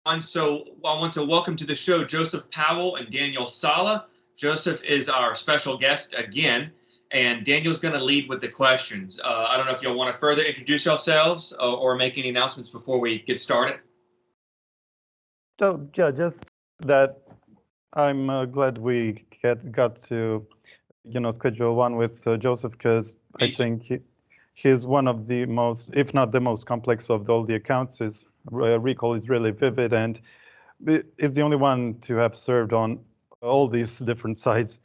So I want to welcome to the show Joseph Powell and Daniel Sala. Joseph is our special guest again, and Daniel's going to lead with the questions. I don't know if y'all want to further introduce yourselves or make any announcements before we get started. So yeah, just that I'm glad we got to schedule one with Joseph, because I think he's one of the most, if not the most complex of all the accounts. His recall is really vivid, and is the only one to have served on all these different sides.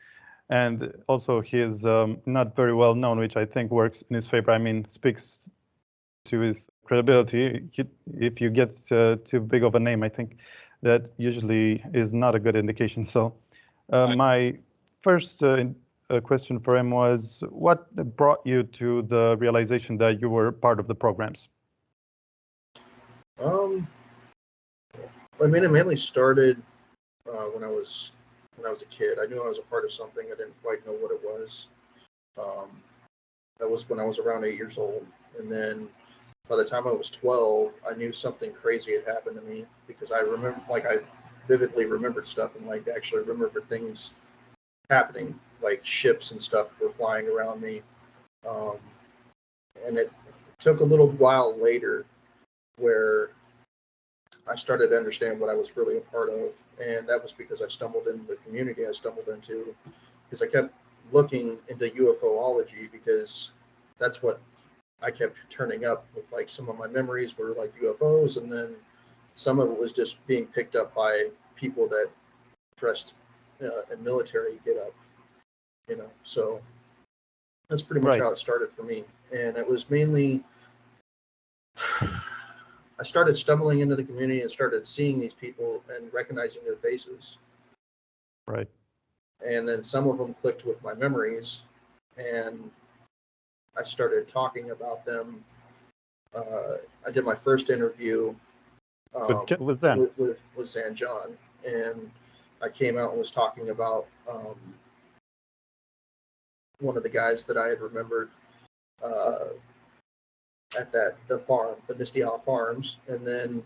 And also he is not very well known, which I think works in his favor. I mean, speaks to his credibility. If you get too big of a name, I think that usually is not a good indication. So my first question for him was, what brought you to the realization that you were part of the programs? I mean, it mainly started when I was a kid. I knew I was a part of something. I didn't quite know what it was. That was when I was around 8 years old. And then by the time I was 12, I knew something crazy had happened to me, because I remember, I vividly remembered stuff, and actually remembered things happening, like ships and stuff were flying around me. And it took a little while later where I started to understand what I was really a part of, and that was because I stumbled into the community I stumbled into, because I kept looking into UFOlogy, because that's what I kept turning up with. Some of my memories were like UFOs, and then some of it was just being picked up by people that dressed in military get up, so that's pretty much how it started for me. And it was mainly, I started stumbling into the community and started seeing these people and recognizing their faces. Right. And then some of them clicked with my memories, and I started talking about them. I did my first interview with San John, and I came out and was talking about one of the guys that I had remembered at the farm, the Misty Isle Farms. And then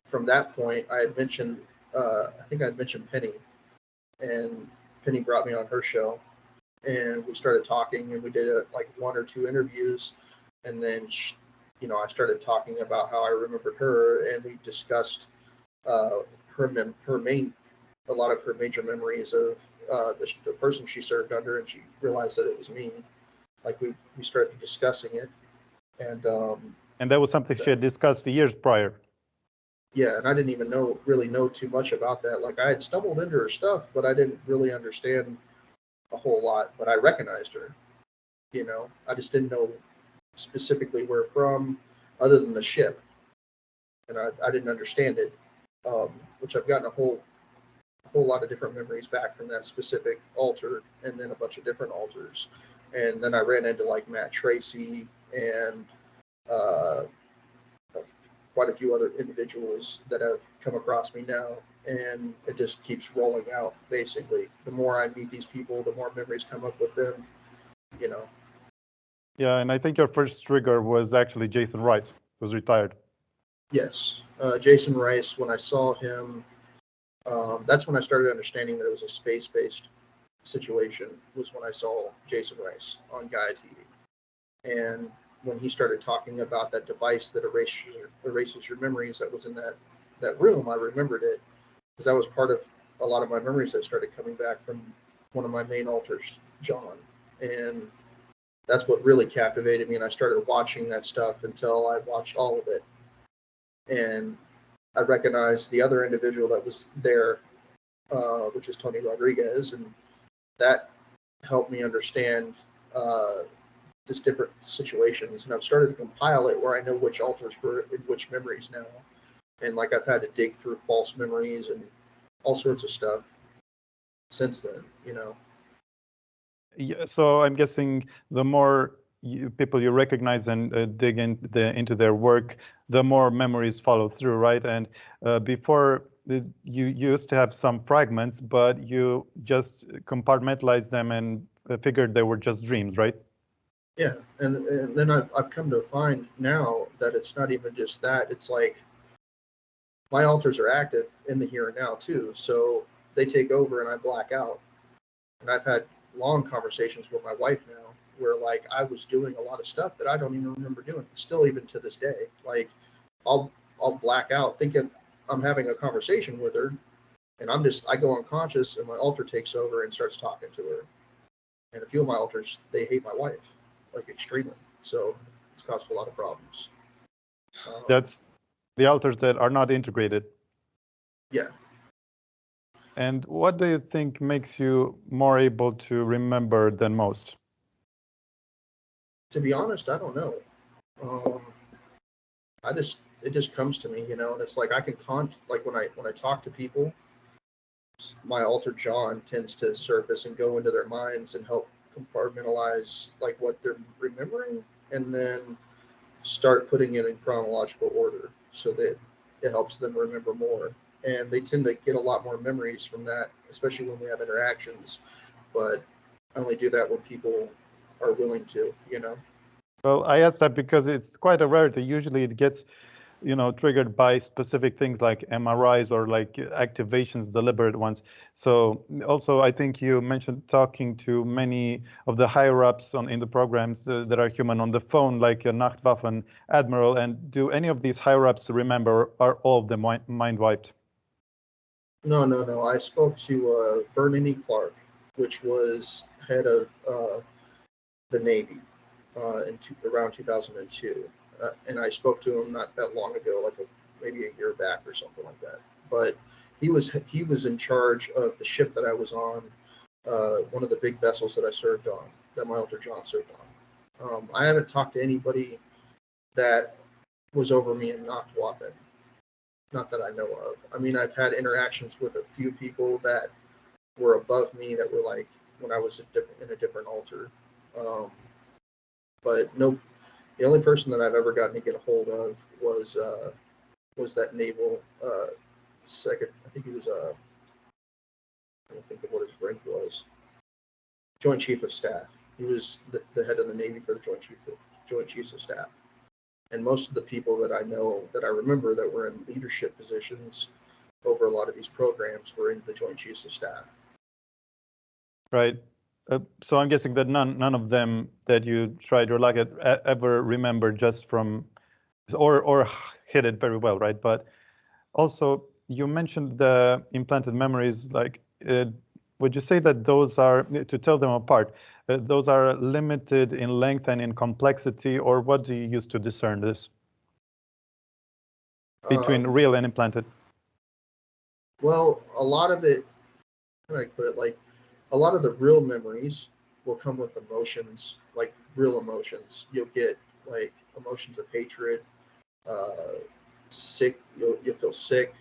from that point, I had mentioned, I think I'd mentioned Penny, and Penny brought me on her show, and we started talking, and we did like 1 or 2 interviews, and then I started talking about how I remembered her, and we discussed a lot of her major memories of the person she served under, and she realized that it was me. We started discussing it, and that was something she had discussed years prior. Yeah, and I didn't even really know too much about that. I had stumbled into her stuff, but I didn't really understand a whole lot. But I recognized her. I just didn't know specifically where from, other than the ship, and I didn't understand it. Which I've gotten a whole lot of different memories back from that specific altar, and then a bunch of different altars. And then I ran into Matt Tracy and quite a few other individuals that have come across me now, and it just keeps rolling out. Basically, the more I meet these people, the more memories come up with them. Yeah, and I think your first trigger was actually Jason Rice, who's retired. Yes, Jason Rice. When I saw him, that's when I started understanding that it was a space-based situation. Was when I saw Jason Rice on Gaia TV, and when he started talking about that device that erases your memories that was in that room, I remembered it, because that was part of a lot of my memories that started coming back from one of my main altars, John. And that's what really captivated me, and I started watching that stuff until I watched all of it. And I recognized the other individual that was there, which is Tony Rodriguez, and that helped me understand just different situations, and I've started to compile it where I know which altars were in which memories now, and I've had to dig through false memories and all sorts of stuff since then. Yeah, so I'm guessing the more people you recognize and dig into their work, the more memories follow through, right? And before you used to have some fragments, but you just compartmentalized them and figured they were just dreams, right? Yeah, and then I've come to find now that it's not even just that. It's my alters are active in the here and now too. So they take over and I black out. And I've had long conversations with my wife now where like I was doing a lot of stuff that I don't even remember doing, still even to this day. Like I'll black out thinking I'm having a conversation with her, and I go unconscious and my alter takes over and starts talking to her. And a few of my alters, they hate my wife, like extremely. So it's caused a lot of problems. That's the alters that are not integrated. Yeah. And what do you think makes you more able to remember than most? To be honest, I don't know. It just comes to me, you know, and it's like I can like when I talk to people, my alter John tends to surface and go into their minds and help compartmentalize like what they're remembering, and then start putting it in chronological order so that it helps them remember more. And they tend to get a lot more memories from that, especially when we have interactions. But I only do that when people are willing to, you know. Well, I asked that because it's quite a rarity. Usually it gets, you know, triggered by specific things like MRIs or like activations, deliberate ones. So also, I think you mentioned talking to many of the higher ups in the programs that are human on the phone, like Nacht Waffen, Admiral. And do any of these higher ups remember? Are all of them mind wiped? No. I spoke to Vernon E. Clark, which was head of the Navy around 2002. And I spoke to him not that long ago, like maybe a year back or something like that. But he was in charge of the ship that I was on, one of the big vessels that I served on, that my alter John served on. I haven't talked to anybody that was over me in Nacht Waffen, not that I know of. I mean, I've had interactions with a few people that were above me that were like when I was in a different alter. But no, the only person that I've ever gotten to get a hold of was that naval second. I think he was I don't think of what his rank was. Joint Chief of Staff. He was the head of the Navy for the Joint Chiefs of Staff. And most of the people that I know, that I remember, that were in leadership positions over a lot of these programs were in the Joint Chiefs of Staff. Right. So I'm guessing that none of them that you tried your luck at ever remember just from, or hit it very well, right? But also, you mentioned the implanted memories. Like, would you say that those are, to tell them apart, those are limited in length and in complexity, or what do you use to discern this between real and implanted? Well, a lot of it, how do I put it? Like, a lot of the real memories will come with emotions, like real emotions. You'll get like emotions of hatred, sick. You'll feel sick.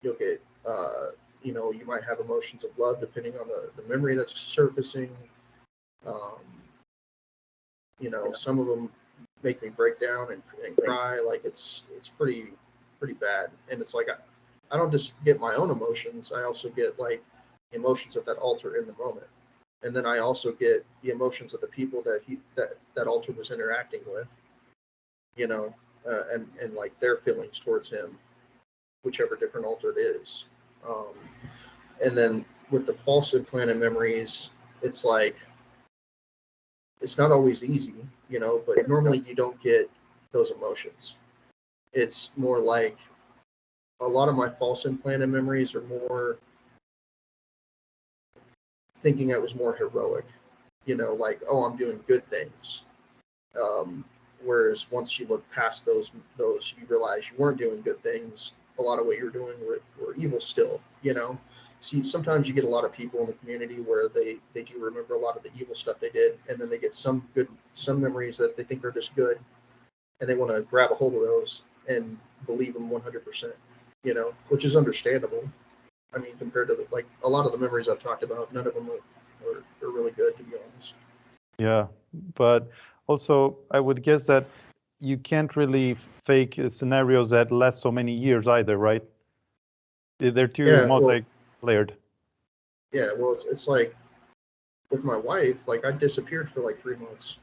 You'll get, you might have emotions of love depending on the memory that's surfacing. Some of them make me break down and cry. Like it's pretty bad. And it's like I don't just get my own emotions. I also get like emotions of that alter in the moment, and then I also get the emotions of the people that alter was interacting with, and like their feelings towards him, whichever different alter it is. And then with the false implanted memories, it's like it's not always easy, but normally you don't get those emotions. It's more like a lot of my false implanted memories are more thinking I was more heroic, like, oh, I'm doing good things. Whereas once you look past those, you realize you weren't doing good things. A lot of what you're doing were evil still, See, sometimes you get a lot of people in the community where they do remember a lot of the evil stuff they did, and then they get some memories that they think are just good, and they want to grab a hold of those and believe them 100%, which is understandable. I mean, compared to like a lot of the memories I've talked about, none of them are really good, to be honest. Yeah, but also I would guess that you can't really fake scenarios that last so many years either, right? They're too multi-layered. Yeah, well, it's like with my wife, like I disappeared for like 3 months.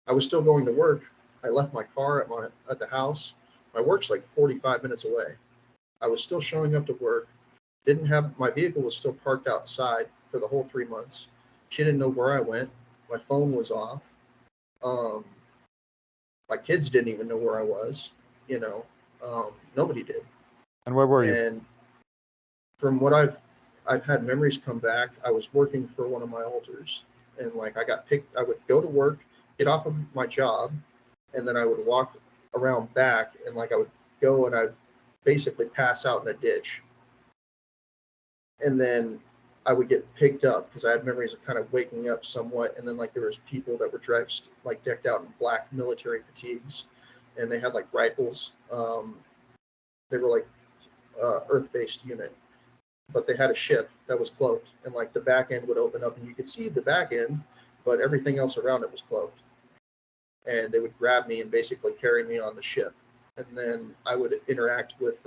I was still going to work. I left my car at the house. My work's like 45 minutes away. I was still showing up to work. Didn't have my vehicle was still parked outside for the whole 3 months. She didn't know where I went. My phone was off. Um, my kids didn't even know where I was. You know, nobody did. And where were you? And from what I've had memories come back. I was working for one of my altars, and like I got picked. I would go to work, get off of my job, and then I would walk around back, and like I would go and I'd basically pass out in a ditch, and then I would get picked up because I had memories of kind of waking up somewhat, and then like there was people that were dressed like decked out in black military fatigues, and they had like rifles. They were like Earth-based unit, but they had a ship that was cloaked, and like the back end would open up, and you could see the back end, but everything else around it was cloaked. And they would grab me and basically carry me on the ship, and then I would interact with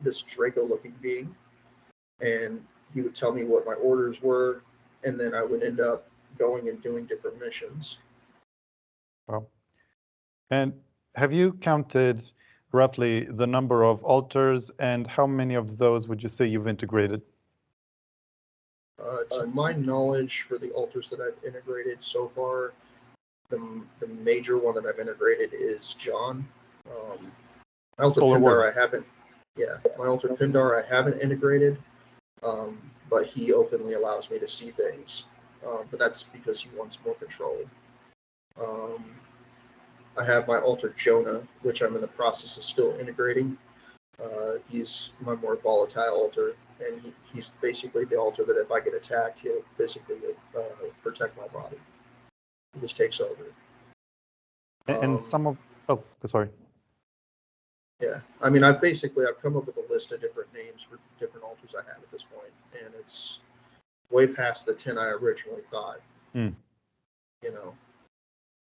this Draco-looking being, and he would tell me what my orders were, and then I would end up going and doing different missions. Wow. And have you counted roughly the number of altars, and how many of those would you say you've integrated? To my knowledge, for the altars that I've integrated so far, the major one that I've integrated is John. My altar Solar Pindar Warden. I haven't. Yeah, my altar Pindar I haven't integrated, but he openly allows me to see things. But that's because he wants more control. I have my altar Jonah, which I'm in the process of still integrating. He's my more volatile altar, and he's basically the altar that if I get attacked, he'll physically protect my body. He just takes over. And some of, oh, sorry. Yeah, I mean, I've come up with a list of different names for different altars I have at this point, and it's way past the 10 I originally thought. Mm. You know.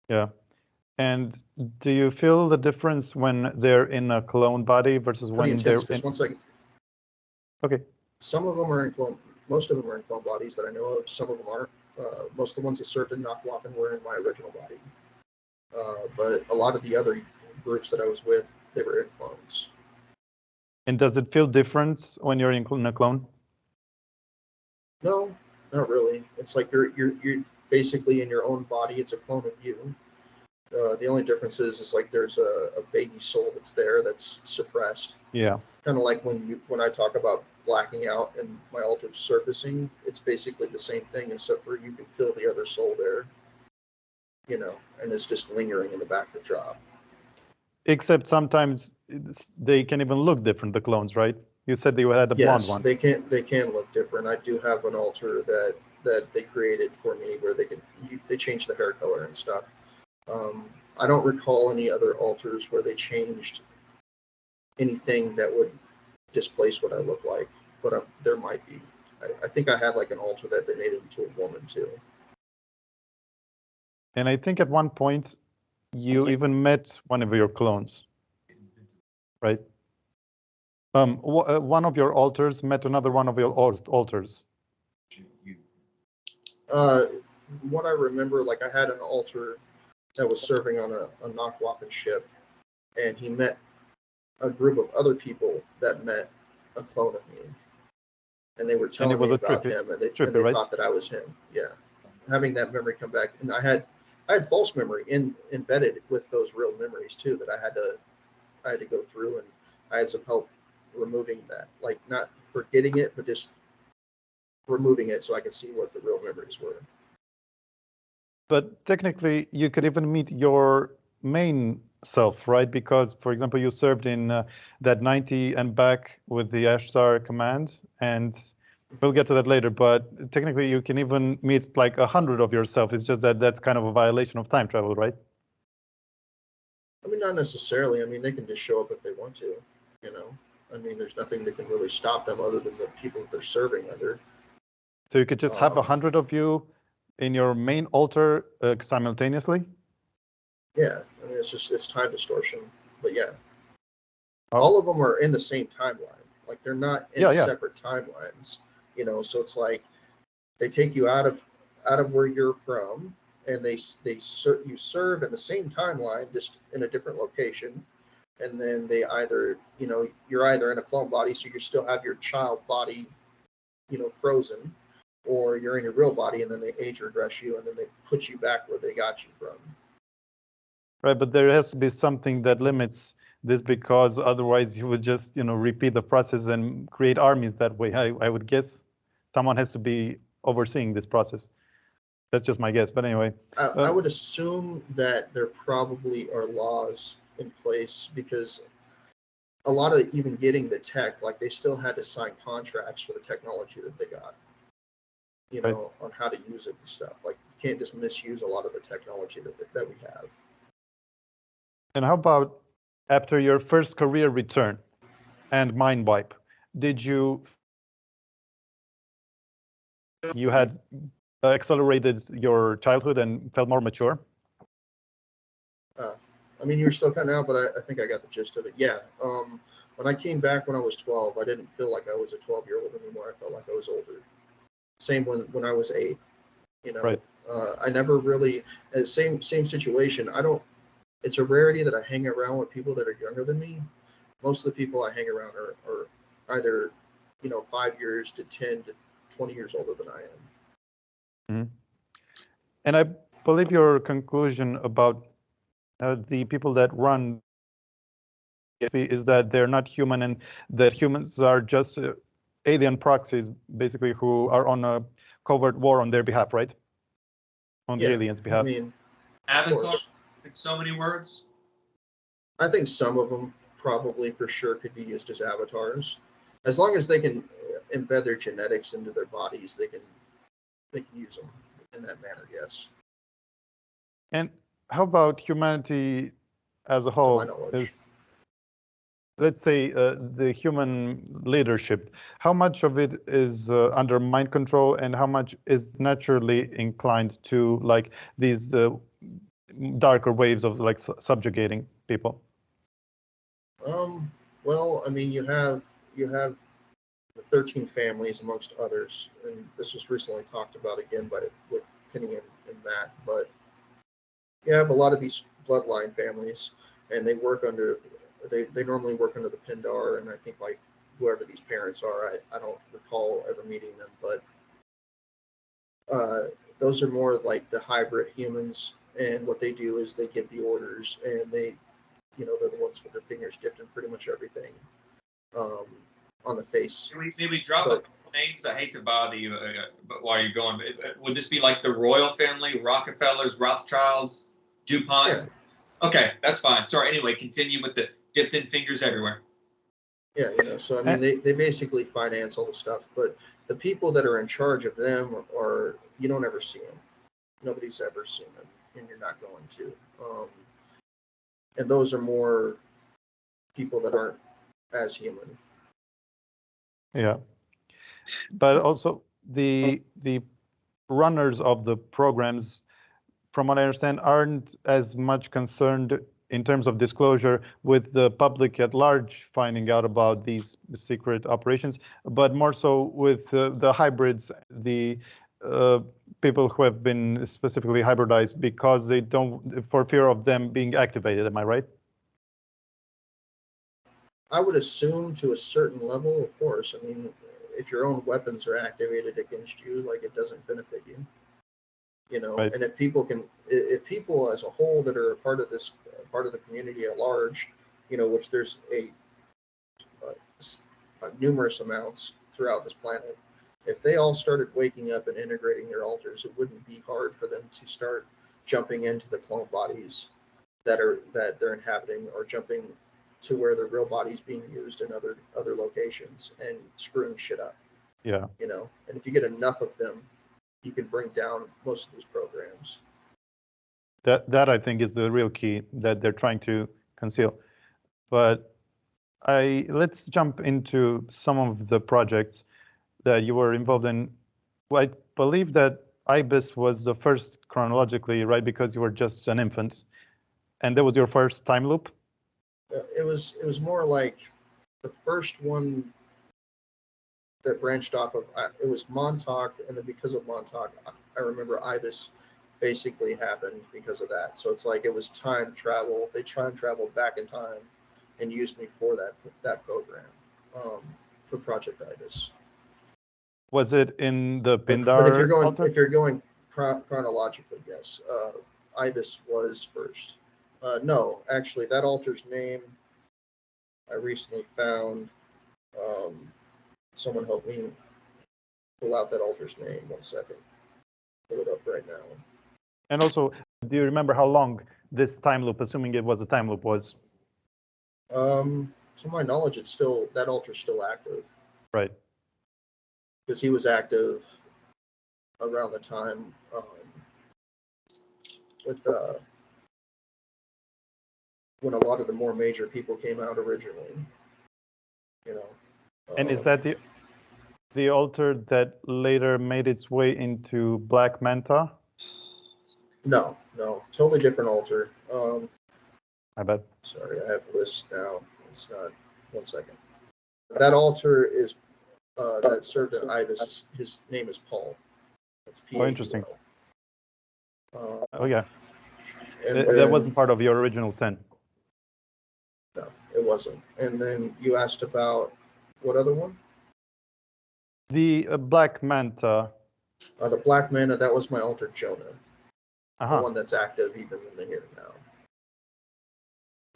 Yeah. And do you feel the difference when they're in a clone body versus when they're in? One second. Okay. Some of them are in clone. Most of them are in clone bodies that I know of. Some of them aren't. Most of the ones that served in Nacht Waffen were in my original body. But a lot of the other groups that I was with, they were in clones. And does it feel different when you're in a clone? No, not really. It's like you're basically in your own body. It's a clone of you. The only difference is like there's a baby soul that's there that's suppressed. Yeah. Kind of like when I talk about blacking out and my altar surfacing, it's basically the same thing, except for you can feel the other soul there, you know, and it's just lingering in the back of the drop. Except sometimes they can even look different, the clones, right? You said they had a blonde one. They can look different. I do have an altar that they created for me where they change the hair color and stuff. I don't recall any other altars where they changed anything that would displace what I look like, but there might be. I think I had like an altar that they made it into a woman too. And I think at one point you even met one of your clones, right? One of your altars met another one of your altars. What I remember, like I had an altar that was serving on a Nacht Waffen ship, and he met a group of other people that met a clone of me, and they were telling me about him, and they right? thought that I was him. Yeah, having that memory come back, and I had false memory embedded with those real memories too that I had to go through, and I had some help removing that, like not forgetting it, but just removing it so I could see what the real memories were. But technically, you could even meet your main self, right? Because, for example, you served in that 90 and back with the Ashtar Command, and we'll get to that later. But technically, you can even meet like 100 of yourself. It's just that that's kind of a violation of time travel, right? I mean, not necessarily. I mean, they can just show up if they want to, you know. I mean, there's nothing that can really stop them other than the people that they're serving under. So you could just have 100 of you in your main altar simultaneously? Yeah, I mean, it's time distortion, but yeah. All of them are in the same timeline. Like they're not in separate timelines, you know. So it's like they take you out of where you're from, and you serve in the same timeline, just in a different location. and then they either, you're either in a clone body, so you still have your child body, frozen, or you're in your real body, and then they age regress you, and then they put you back where they got you from. Right, but there has to be something that limits this, because otherwise you would just, repeat the process and create armies that way. I would guess someone has to be overseeing this process. That's just my guess, but anyway. I would assume that there probably are laws in place, because a lot of even getting the tech, like they still had to sign contracts for the technology that they got, Right. on how to use it and stuff. Like you can't just misuse a lot of the technology that we have. And how about after your first career return and mind wipe, did you had accelerated your childhood and felt more mature? I mean, you're still cutting out, but I think I got the gist of it. Yeah. When I came back when I was 12, I didn't feel like I was a 12-year-old anymore. I felt like I was older. Same when I was 8. Right. I never really, same situation. It's a rarity that I hang around with people that are younger than me. Most of the people I hang around are either, 5 years to 10 to 20 years older than I am. Mm-hmm. And I believe your conclusion about the people that run is that they're not human, and that humans are just alien proxies, basically, who are on a covert war on their behalf, right? On the aliens' behalf. I mean, Avatar, in so many words. I think some of them probably for sure could be used as avatars, as long as they can embed their genetics into their bodies. They can use them in that manner. Yes. And how about humanity as a whole? To my knowledge. Let's say the human leadership, how much of it is under mind control, and how much is naturally inclined to like these darker waves of like subjugating people? Well, I mean, you have the 13 families amongst others, and this was recently talked about again with Penny and Matt. But you have a lot of these bloodline families, and they work under they normally work under the Pindar, and I think like whoever these parents are, I don't recall ever meeting them, but those are more like the hybrid humans, and what they do is they give the orders, and they're the ones with their fingers dipped in pretty much everything on the face. Maybe drop a couple names. I hate to bother you, but while you're going, would this be like the royal family, Rockefellers, Rothschilds, DuPont? Yeah. Okay, that's fine. Sorry. Anyway, continue with the dipped in fingers everywhere. Yeah, so I mean, they basically finance all the stuff, but the people that are in charge of them are you don't ever see them. Nobody's ever seen them, and you're not going to. And those are more people that aren't as human. Yeah, but also the runners of the programs, from what I understand, aren't as much concerned in terms of disclosure with the public at large finding out about these secret operations, but more so with the hybrids, the people who have been specifically hybridized, because they don't, for fear of them being activated. Am I right? I would assume to a certain level, of course. I mean, if your own weapons are activated against you, like it doesn't benefit you. Right. And if people as a whole that are a part of this, part of the community at large, which there's a numerous amounts throughout this planet, if they all started waking up and integrating their alters, it wouldn't be hard for them to start jumping into the clone bodies that they're inhabiting, or jumping to where their real body's being used in other locations and screwing shit up. Yeah. And if you get enough of them, you can bring down most of these programs. That I think is the real key that they're trying to conceal. But let's jump into some of the projects that you were involved in. I believe that Ibis was the first chronologically, right? Because you were just an infant, and that was your first time loop. It was more like the first one that branched off of. It was Montauk, and then because of Montauk, I remember Ibis basically happened because of that. So it's like it was time travel. They time traveled back in time and used me for that program for Project Ibis. Was it in the Pindar But if you're going chronologically, yes, Ibis was first. No, actually, that altar's name I recently found. Someone help me pull out that altar's name. 1 second. Pull it up right now. And also, do you remember how long this time loop, assuming it was a time loop, was? To my knowledge, that altar's still active. Right. Because he was active around the time with when a lot of the more major people came out originally. And is that the altar that later made its way into Black Manta? No, totally different altar. I bet. Sorry, I have lists now. It's not. 1 second. That altar is that served at Ibis. His name is Paul. That's P. Oh, interesting. Oh yeah. And that wasn't part of your original 10. No, it wasn't. And then you asked about what other one? The Black Manta. The Black Manta, that was my altar Jonah. Uh-huh. The one that's active even in the here and now.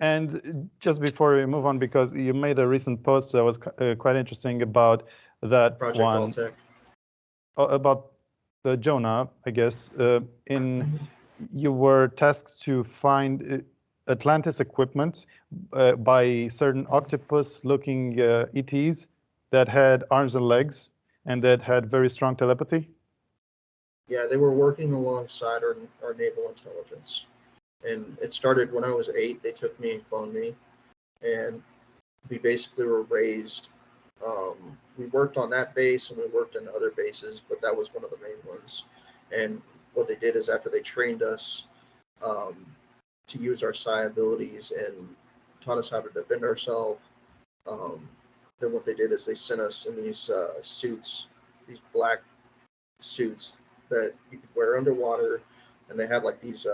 And just before we move on, because you made a recent post that was quite interesting about that Project one. Alltech. About the Jonah, I guess. You were tasked to find Atlantis equipment by certain octopus-looking ETs that had arms and legs and that had very strong telepathy. Yeah, they were working alongside our naval intelligence. And it started when I was 8. They took me and cloned me. And we basically were raised. We worked on that base and we worked in other bases, but that was one of the main ones. And what they did is after they trained us to use our psi abilities and taught us how to defend ourselves, then what they did is they sent us in these suits, these black suits that you could wear underwater, and they had like these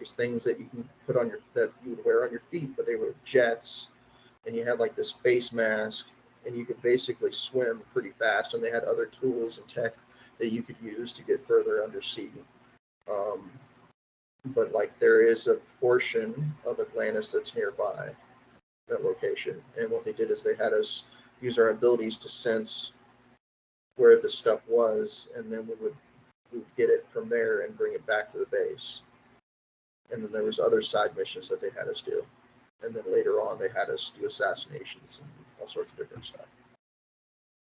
things that you can put on that you would wear on your feet, but they were jets, and you had like this face mask, and you could basically swim pretty fast, and they had other tools and tech that you could use to get further undersea. But like there is a portion of Atlantis that's nearby that location, and what they did is they had us use our abilities to sense where the stuff was, and then we would get it from there and bring it back to the base. And then there was other side missions that they had us do, and then later on they had us do assassinations and all sorts of different stuff.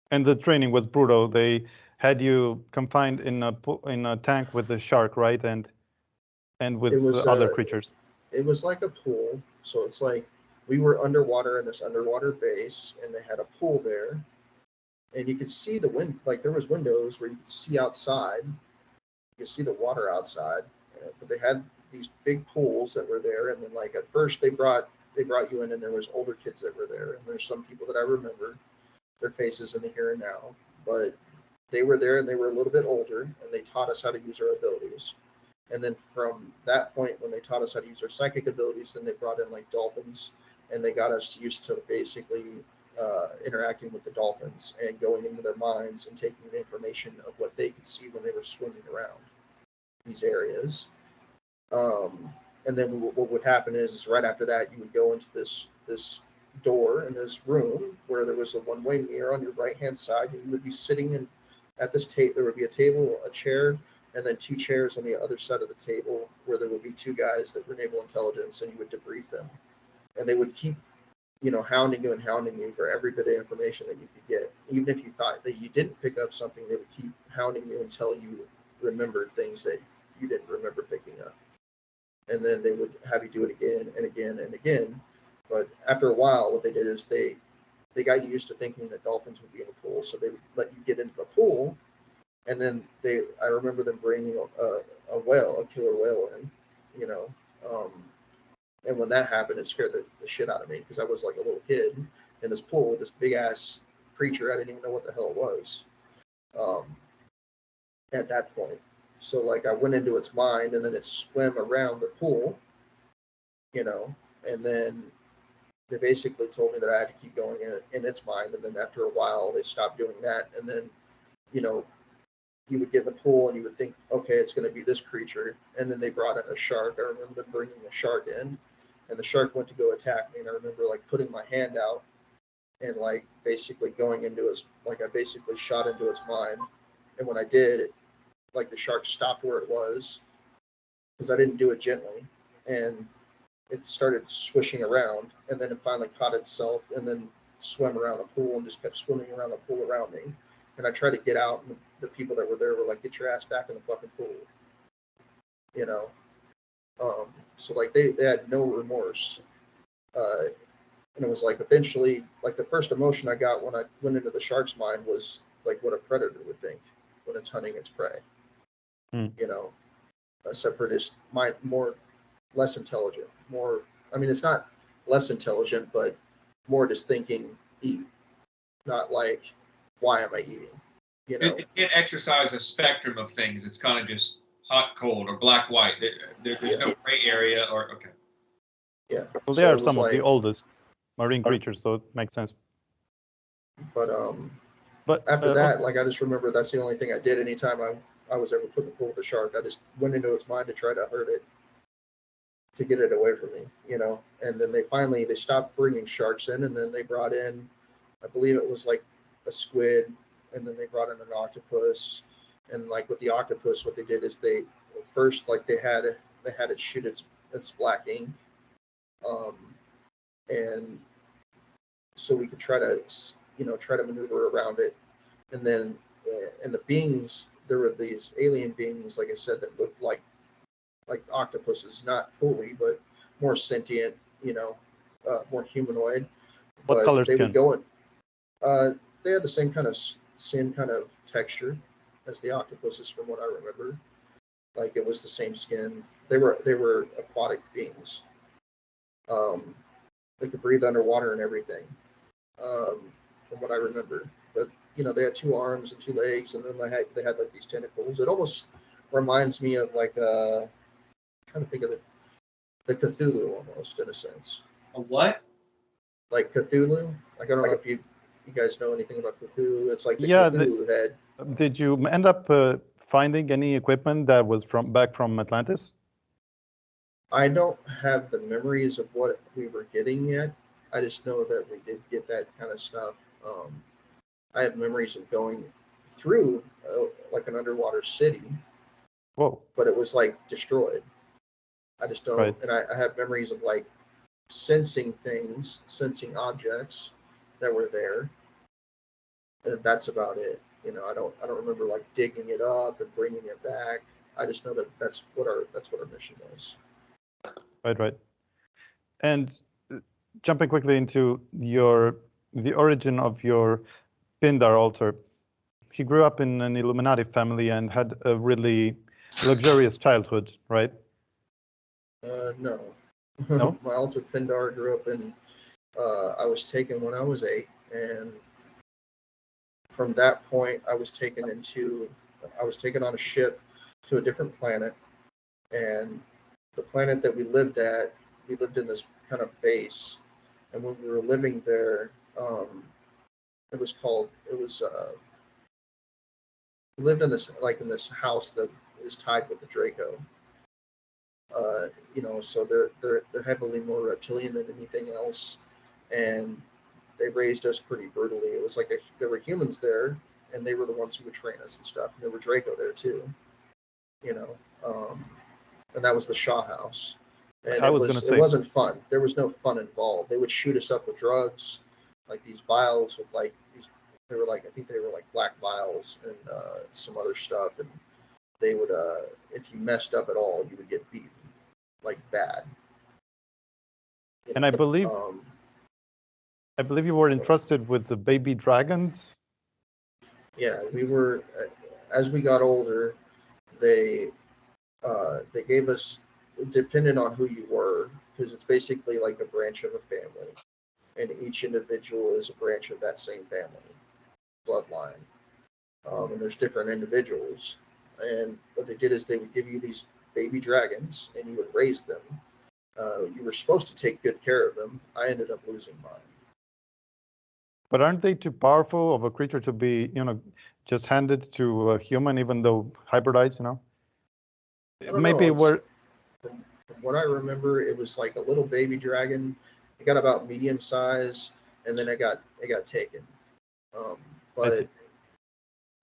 And the training was brutal. They had you confined in a tank with the shark, right, and with other creatures. It was like a pool, so it's like we were underwater in this underwater base, and they had a pool there, and you could see the wind. Like there was windows where you could see outside. You could see the water outside, but they had these big pools that were there. And then like at first they brought you in, and there was older kids that were there, and there's some people that I remember their faces in the here and now, but they were there and they were a little bit older, and they taught us how to use our abilities. And then from that point, when they taught us how to use our psychic abilities, then they brought in like dolphins, and they got us used to basically interacting with the dolphins and going into their minds and taking the information of what they could see when they were swimming around these areas. And then what would happen is right after that, you would go into this door in this room where there was a one-way mirror on your right-hand side, and you would be sitting at this table. There would be a table, a chair, and then 2 chairs on the other side of the table where there would be 2 guys that were naval intelligence, and you would debrief them. And they would keep, hounding you for every bit of information that you could get. Even if you thought that you didn't pick up something, they would keep hounding you until you remembered things that you didn't remember picking up. And then they would have you do it again and again and again. But after a while, what they did is they got you used to thinking that dolphins would be in the pool, so they would let you get into the pool. And then I remember them bringing a whale, a killer whale in, and when that happened, it scared the shit out of me because I was like a little kid in this pool with this big ass creature. I didn't even know what the hell it was at that point. So like I went into its mind, and then it swam around the pool, and then they basically told me that I had to keep going in its mind, and then after a while they stopped doing that, and then you would get in the pool and you would think, okay, it's going to be this creature, and then they brought in a shark. I remember them bringing a shark in, and the shark went to go attack me, and I remember like putting my hand out and like basically going into his, like I basically shot into its mind, and when I did, like the shark stopped where it was because I didn't do it gently, and it started swishing around, and then it finally caught itself and then swam around the pool and just kept swimming around the pool around me. And I tried to get out, and the people that were there were like, "Get your ass back in the fucking pool," you know. So like they had no remorse, and it was like eventually, like the first emotion I got when I went into the shark's mind was like what a predator would think when it's hunting its prey, you know. Except for just less intelligent, more. I mean, it's not less intelligent, but more just thinking eat, not like why am I eating? You know, it can't exercise a spectrum of things. It's kind of just hot, cold, or black, white. There's no gray area, or okay. Yeah. Well, they are some of the oldest marine creatures, so it makes sense. But after that, like I just remember that's the only thing I did anytime I was ever put in the pool with the shark. I just went into its mind to try to hurt it, to get it away from me, you know. And then they stopped bringing sharks in, and then they brought in, I believe it was like a squid, and then they brought in an octopus. And like with the octopus, what they did is they had it shoot its black ink, and so we could try to maneuver around it. And then and the beings, there were these alien beings, like I said, that looked like octopuses, not fully, but more sentient, more humanoid. What color they skin? would go in. They had the same kind of texture as the octopuses, from what I remember. Like it was the same skin. They were aquatic beings. They could breathe underwater and everything, from what I remember. But they had 2 arms and 2 legs, and then they had like these tentacles. It almost reminds me of like trying to think of the Cthulhu almost, in a sense. A what? Like Cthulhu. Like I don't know if you guys know anything about Cthulhu. It's like the Cthulhu head. Did you end up finding any equipment that was back from Atlantis? I don't have the memories of what we were getting yet. I just know that we did get that kind of stuff. I have memories of going through like an underwater city. Whoa! But it was like destroyed. I just don't. Right. And I have memories of like sensing things, sensing objects that were there. And that's about it. I don't remember like digging it up and bringing it back. I just know that that's what our mission was. Right. And jumping quickly into the origin of your Pindar altar. He grew up in an Illuminati family and had a really luxurious childhood, right? No. No? My altar Pindar grew up in. I was taken when I was 8, and from that point, I was taken on a ship to a different planet, and the planet that we lived in this kind of base, and when we were living there, we lived in this house that is tied with the Draco. So they're heavily more reptilian than anything else, and they raised us pretty brutally. It was like there were humans there, and they were the ones who would train us and stuff. And there were Draco there too, and that was the Shaw House. And it wasn't fun. There was no fun involved. They would shoot us up with drugs, like these vials with like these. They were like, I think they were like black vials and some other stuff, and they would if you messed up at all, you would get beaten like bad. And I believe you were entrusted with the baby dragons. Yeah, we were. As we got older, they gave us, depending on who you were, because it's basically like a branch of a family, and each individual is a branch of that same family bloodline. And there's different individuals, and what they did is they would give you these baby dragons, and you would raise them, You were supposed to take good care of them. I ended up losing mine. But aren't they too powerful of a creature to be, just handed to a human, even though hybridized, I don't Maybe know. we're, From what I remember, it was like a little baby dragon. It got about medium size, and then it got taken. I see. But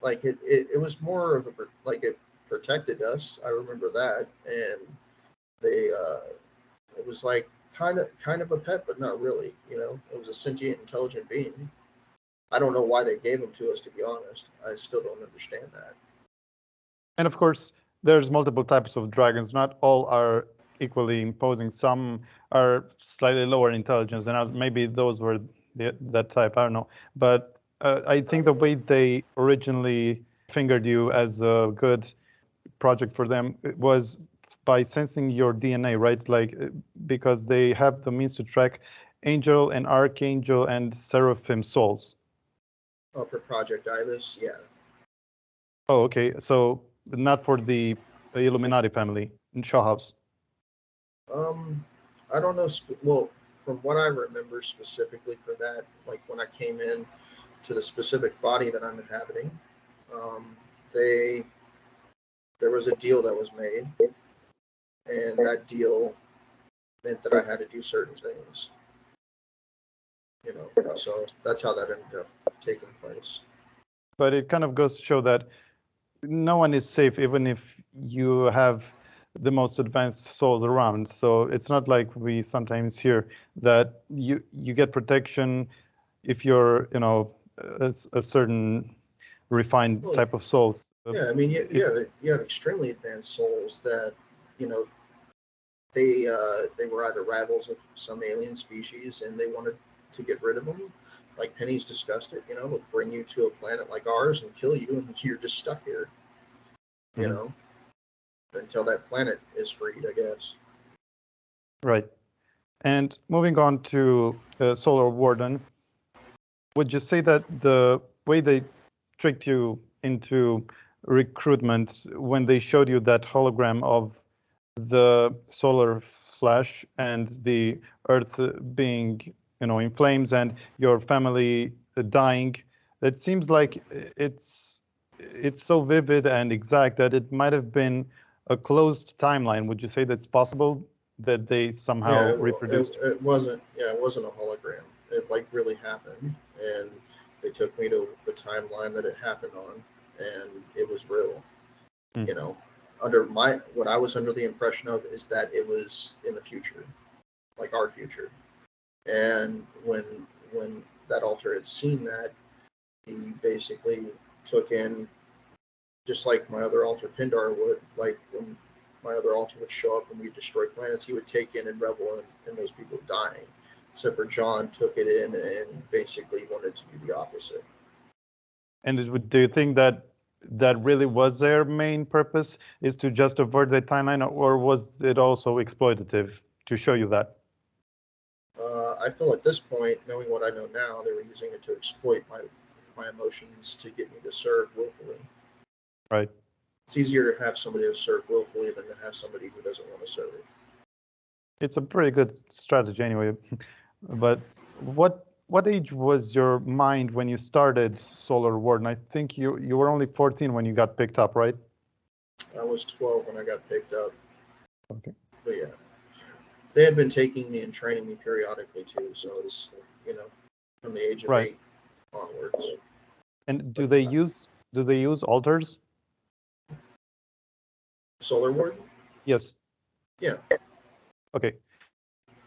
like it was more of a like it protected us. I remember that, and they it was like kind of a pet, but not really. It was a sentient, intelligent being. I don't know why they gave him to us. To be honest, I still don't understand that. And of course, there's multiple types of dragons. Not all are equally imposing. Some are slightly lower intelligence, and maybe those were that type. I don't know. But I think the way they originally fingered you as a good project for them was by sensing your DNA, right? Like because they have the means to track angel and archangel and seraphim souls. Oh, for Project Ibis, yeah. Oh, okay. So not for the Illuminati family in Shaw House. I don't know. Well, from what I remember specifically for that, like when I came in to the specific body that I'm inhabiting, um, they there was a deal that was made, and that deal meant that I had to do certain things. So that's how that ended up taking place. But it kind of goes to show that no one is safe, even if you have the most advanced souls around. So it's not like we sometimes hear that you get protection if you're, a certain refined Well, type of souls. yeah, I mean, you have extremely advanced souls that, you know, they were either rivals of some alien species and they wanted to get rid of them. Like Penny's discussed it, they'll bring you to a planet like ours and kill you, and you're just stuck here, you Mhm. know, until that planet is freed, I guess. Right. And moving on to Solar Warden, would you say that the way they tricked you into recruitment when they showed you that hologram of the solar flash and the Earth being, in flames and your family dying, it seems like it's so vivid and exact that it might have been a closed timeline. Would you say that's possible that they somehow reproduced? It wasn't. Yeah, it wasn't a hologram. It like really happened, and they took me to the timeline that it happened on, and it was real. Hmm. You know, what I was under the impression of is that it was in the future, like our future. And when that altar had seen that, he basically took in, just like my other altar Pindar would, like when my other altar would show up and we destroy planets, he would take in and revel in those people dying. Except for John took it in and basically wanted to do the opposite. And do you think that that really was their main purpose, is to just avert the timeline, or was it also exploitative to show you that? I feel at this point, knowing what I know now, they were using it to exploit my emotions to get me to serve willfully. Right. It's easier to have somebody to serve willfully than to have somebody who doesn't want to serve. It's a pretty good strategy anyway. But what age was your mind when you started Solar Warden? I think you were only 14 when you got picked up, right? I was 12 when I got picked up. Okay. But yeah, they had been taking me and training me periodically too. So it's, from the age of Right. 8 onwards. And do they use altars? Solar Warden? Yes. Yeah. Okay.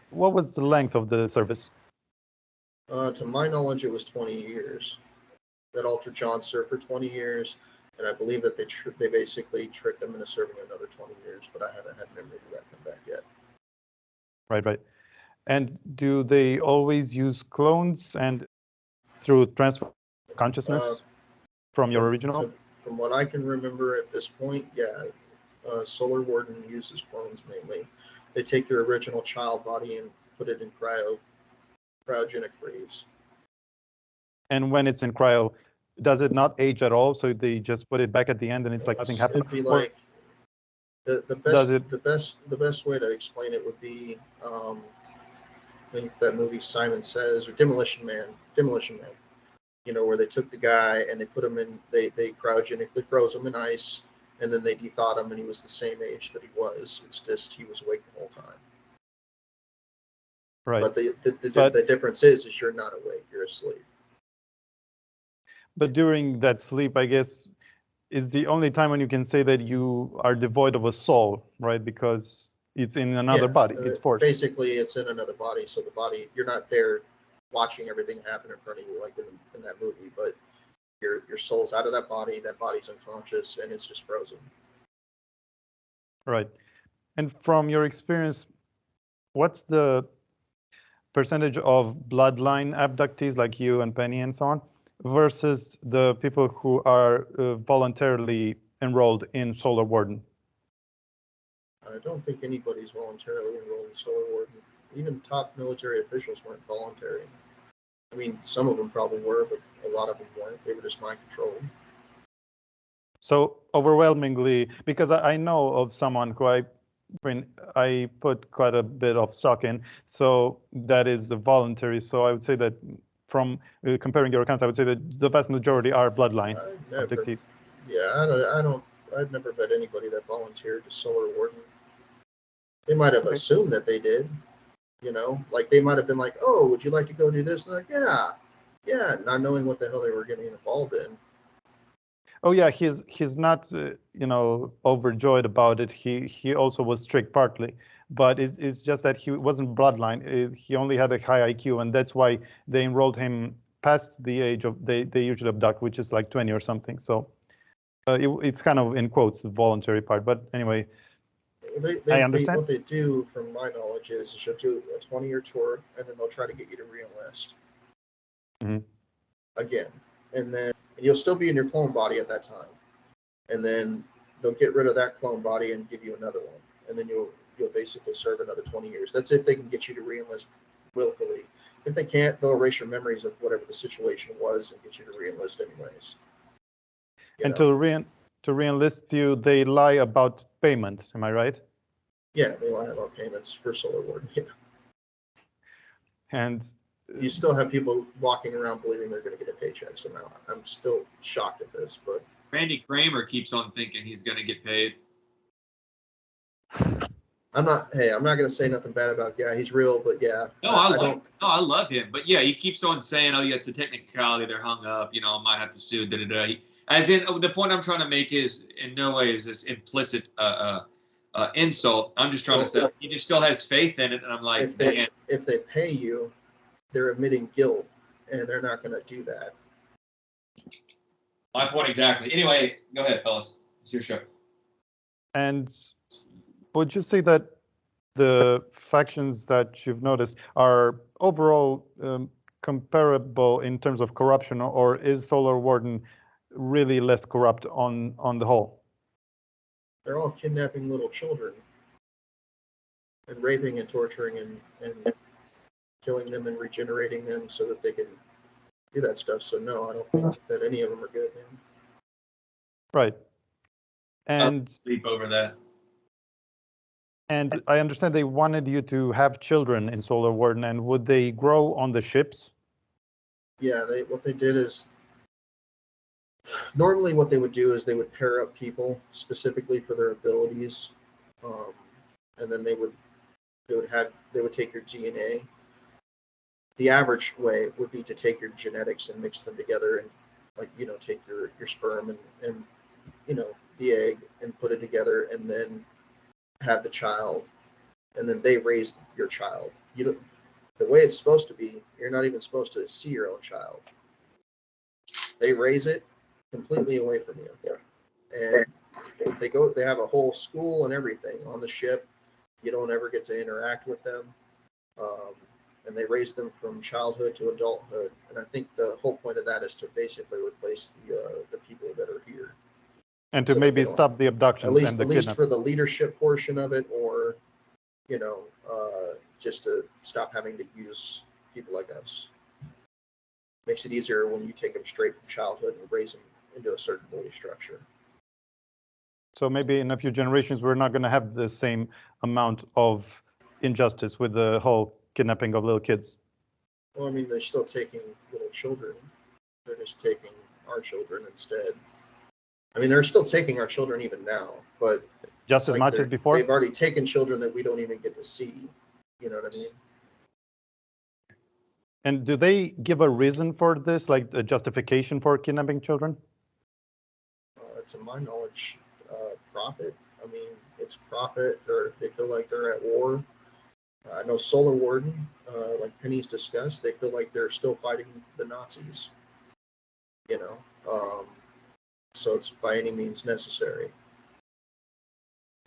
What was the length of the service? To my knowledge, it was 20 years. That Alter John served for 20 years, and I believe that they basically tricked him into serving another 20 years, but I haven't had memory of that come back yet. Right, right. And do they always use clones and through transfer consciousness from your original? From what I can remember at this point, yeah, Solar Warden uses clones mainly. They take your original child body and put it in cryogenic freeze. And when it's in cryo, does it not age at all? So they just put it back at the end and it's like nothing happened? It'd be Or like The Does best it? the best way to explain it would be I think that movie Simon Says or Demolition Man. You know, where they took the guy and they put him in, they cryogenically froze him in ice, and then they thawed him, and he was the same age that he was. It's just he was awake the whole time. Right. But But the difference is you're not awake, you're asleep. but during that sleep, I guess, is the only time when you can say that you are devoid of a soul, right? Because it's in another body. It's forced. Basically, it's in another body, so the body, you're not there watching everything happen in front of you like in that movie, but your soul's out of that body's unconscious, and it's just frozen. Right. And from your experience, what's the percentage of bloodline abductees like you and Penny and so on versus the people who are voluntarily enrolled in Solar Warden? I don't think anybody's voluntarily enrolled in Solar Warden. Even top military officials weren't voluntary. I mean, some of them probably were, but a lot of them weren't. They were just mind controlled. So overwhelmingly, because I know of someone who I put quite a bit of stock in, so that is voluntary. So I would say that from comparing your accounts, I would say that the vast majority are bloodline abductees. Yeah, I've never met anybody that volunteered to Solar Warden. They might have assumed that they did, you know, like they might have been like, "Oh, would you like to go do this?" And they're like, yeah, not knowing what the hell they were getting involved in. Oh yeah, he's not overjoyed about it. He also was strict partly, but it's just that he wasn't bloodline. He only had a high IQ, and that's why they enrolled him past the age of they usually abduct, which is like 20 or something. So it's kind of in quotes the voluntary part. But anyway, I understand. What they do, from my knowledge, is they'll do a 20-year tour, and then they'll try to get you to re-enlist again, and then you'll still be in your clone body at that time, and then they'll get rid of that clone body and give you another one, and then you'll basically serve another 20 years. That's if they can get you to re-enlist willfully. If they can't, they'll erase your memories of whatever the situation was and get you to re-enlist anyways. And to re-enlist you, they lie about payments. Am I right? Yeah, they lie about payments for Solar Warden. Yeah. And you still have people walking around believing they're going to get a paycheck somehow. I'm still shocked at this, but Randy Kramer keeps on thinking he's going to get paid. I'm not going to say nothing bad about the guy. He's real, but yeah. No, I love him. But yeah, he keeps on saying, oh, yeah, it's a technicality. They're hung up. You know, I might have to sue. As in, the point I'm trying to make is in no way is this implicit insult. I'm just trying to say he just still has faith in it. And I'm like, if they pay you, they're admitting guilt, and they're not going to do that. My point exactly. Anyway, go ahead, fellas. It's your show. And would you say that the factions that you've noticed are overall comparable in terms of corruption, or is Solar Warden really less corrupt on the whole? They're all kidnapping little children and raping and torturing and killing them and regenerating them so that they can do that stuff. So no, I don't think that any of them are good, man. Right. And I'll sleep over that. And I understand they wanted you to have children in Solar Warden, and would they grow on the ships? Yeah, what they did is normally what they would do is they would pair up people specifically for their abilities, and then they would take your DNA. The average way would be to take your genetics and mix them together, and take your sperm and the egg and put it together, and then have the child, and then they raise your child. The way it's supposed to be, you're not even supposed to see your own child. They raise it completely away from you. And they have a whole school and everything on the ship. You don't ever get to interact with them. And they raise them from childhood to adulthood. And I think the whole point of that is to basically replace the people that are here. And to maybe stop the abductions and the at least for the leadership portion of it, or just to stop having to use people like us. Makes it easier when you take them straight from childhood and raise them into a certain belief structure. So maybe in a few generations, we're not going to have the same amount of injustice with the whole kidnapping of little kids. Well, I mean, they're still taking little children. They're just taking our children instead. I mean, they're still taking our children even now, but Just as much as before? They've already taken children that we don't even get to see. You know what I mean? And do they give a reason for this, like a justification for kidnapping children? To my knowledge, profit. I mean, it's profit. They feel like they're at war. I know Solar Warden, like Penny's discussed, they feel like they're still fighting the Nazis. You know, so it's by any means necessary.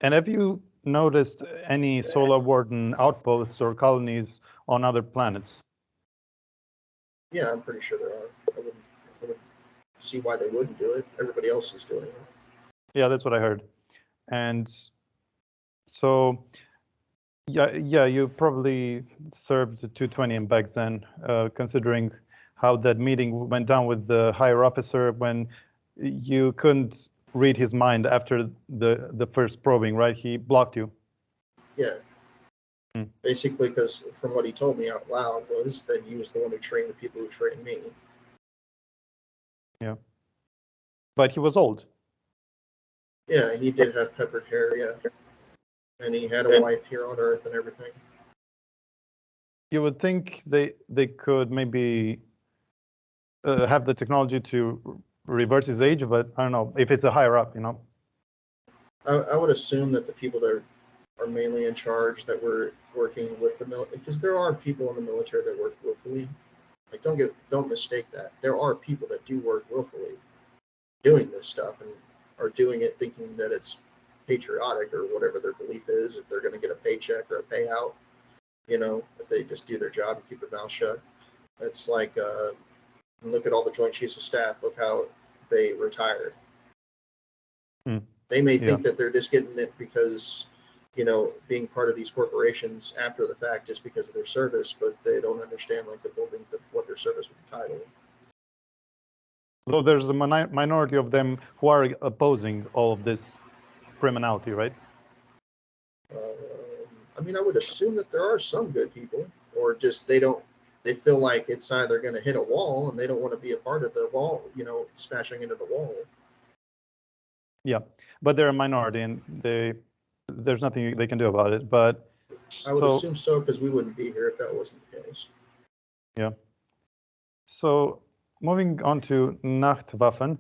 And have you noticed any Solar Warden outposts or colonies on other planets? Yeah, I'm pretty sure there are. I wouldn't see why they wouldn't do it. Everybody else is doing it. Yeah, that's what I heard. And so, yeah, you probably served 220 back then, considering how that meeting went down with the higher officer when you couldn't read his mind after the first probing, right? He blocked you. Yeah. Basically, because from what he told me out loud was that he was the one who trained the people who trained me. Yeah. But he was old. Yeah, he did have peppered hair, yeah. And he had a wife here on Earth and everything. You would think they could maybe have the technology to reverse his age, but I don't know if it's a higher up, you know. I would assume that the people that are mainly in charge that were working with the military, because there are people in the military that work willfully. Like, don't mistake that. There are people that do work willfully, doing this stuff and are doing it thinking that it's patriotic or whatever their belief is. If they're going to get a paycheck or a payout, you know, if they just do their job and keep their mouth shut. It's like, look at all the Joint Chiefs of Staff. Look how they retire. They may think that they're just getting it because, you know, being part of these corporations after the fact just because of their service, but they don't understand like the full length of what their service would entitle. Though there's a minority of them who are opposing all of this criminality, right? I mean, I would assume that there are some good people, or just they feel like it's either going to hit a wall and they don't want to be a part of the wall, you know, smashing into the wall. Yeah, but they're a minority and there's nothing they can do about it. But I would assume so, because we wouldn't be here if that wasn't the case. Yeah. So moving on to Nacht Waffen,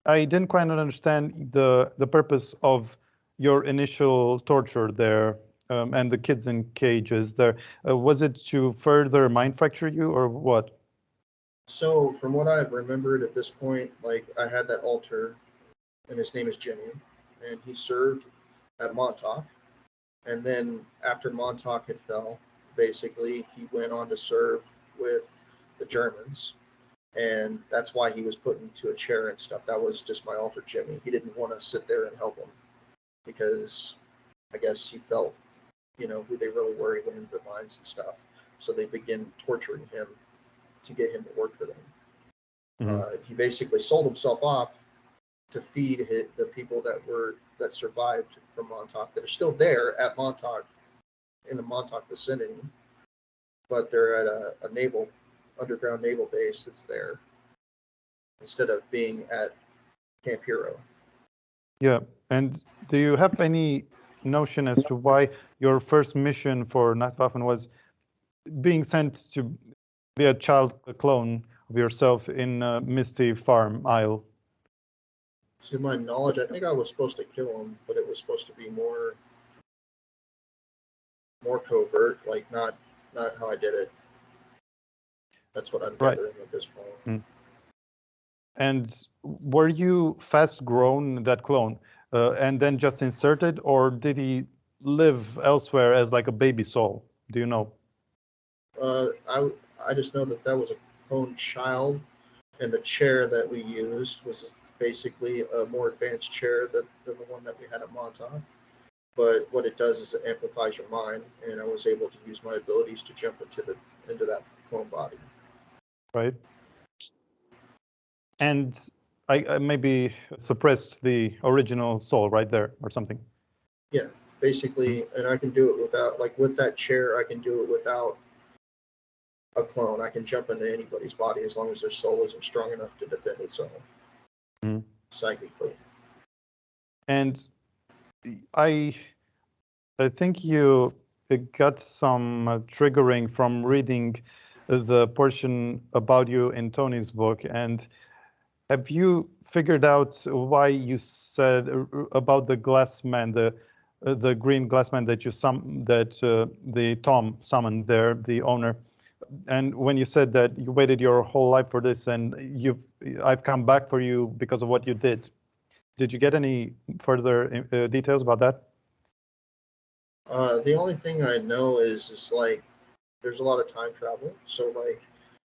I didn't quite understand the purpose of your initial torture there and the kids in cages there. Was it to further mind fracture you or what? So from what I've remembered at this point, like I had that alter, and his name is Jimmy, and he served at Montauk. And then after Montauk had fell, basically he went on to serve with the Germans. And that's why he was put into a chair and stuff. That was just my alter Jimmy. He didn't want to sit there and help him because I guess he felt, you know, who they really were. He went into their minds and stuff. So they began torturing him to get him to work for them. He basically sold himself off to feed the people that survived from Montauk, that are still there at Montauk, in the Montauk vicinity, but they're at a underground naval base that's there instead of being at Camp Hero. Yeah, and do you have any notion as to why your first mission for Nacht Waffen was being sent to be a clone of yourself in Misty Farm Isle? To my knowledge, I think I was supposed to kill him, but it was supposed to be more covert, like not how I did it. That's what I'm gathering at this point. And were you fast grown, that clone, and then just inserted, or did he live elsewhere as like a baby soul? Do you know? I just know that was a clone child, and the chair that we used was basically a more advanced chair than the one that we had at Montauk. But what it does is it amplifies your mind, and I was able to use my abilities to jump into that clone body. Right. And I maybe suppressed the original soul right there or something. Yeah, basically, and I can do it without, like with that chair, I can do it without a clone. I can jump into anybody's body as long as their soul isn't strong enough to defend itself psychically. And I think you got some triggering from reading the portion about you in Tony's book. And have you figured out why you said about the glass man, the green glass man that the Tom summoned there, the owner? And when you said that you waited your whole life for this, and I've come back for you because of what you did. Did you get any further details about that? The only thing I know is like there's a lot of time travel. So like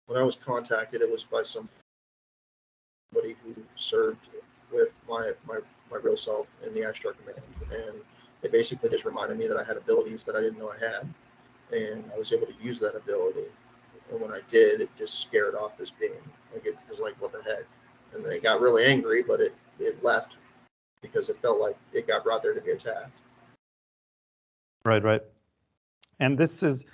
when I was contacted, it was by somebody who served with my real self in the Ashtar Command, and they basically just reminded me that I had abilities that I didn't know I had, and I was able to use that ability. And when I did, it just scared off this being. Like it was like, what the heck? And they got really angry, but it left because it felt like it got brought there to be attacked. Right. And this is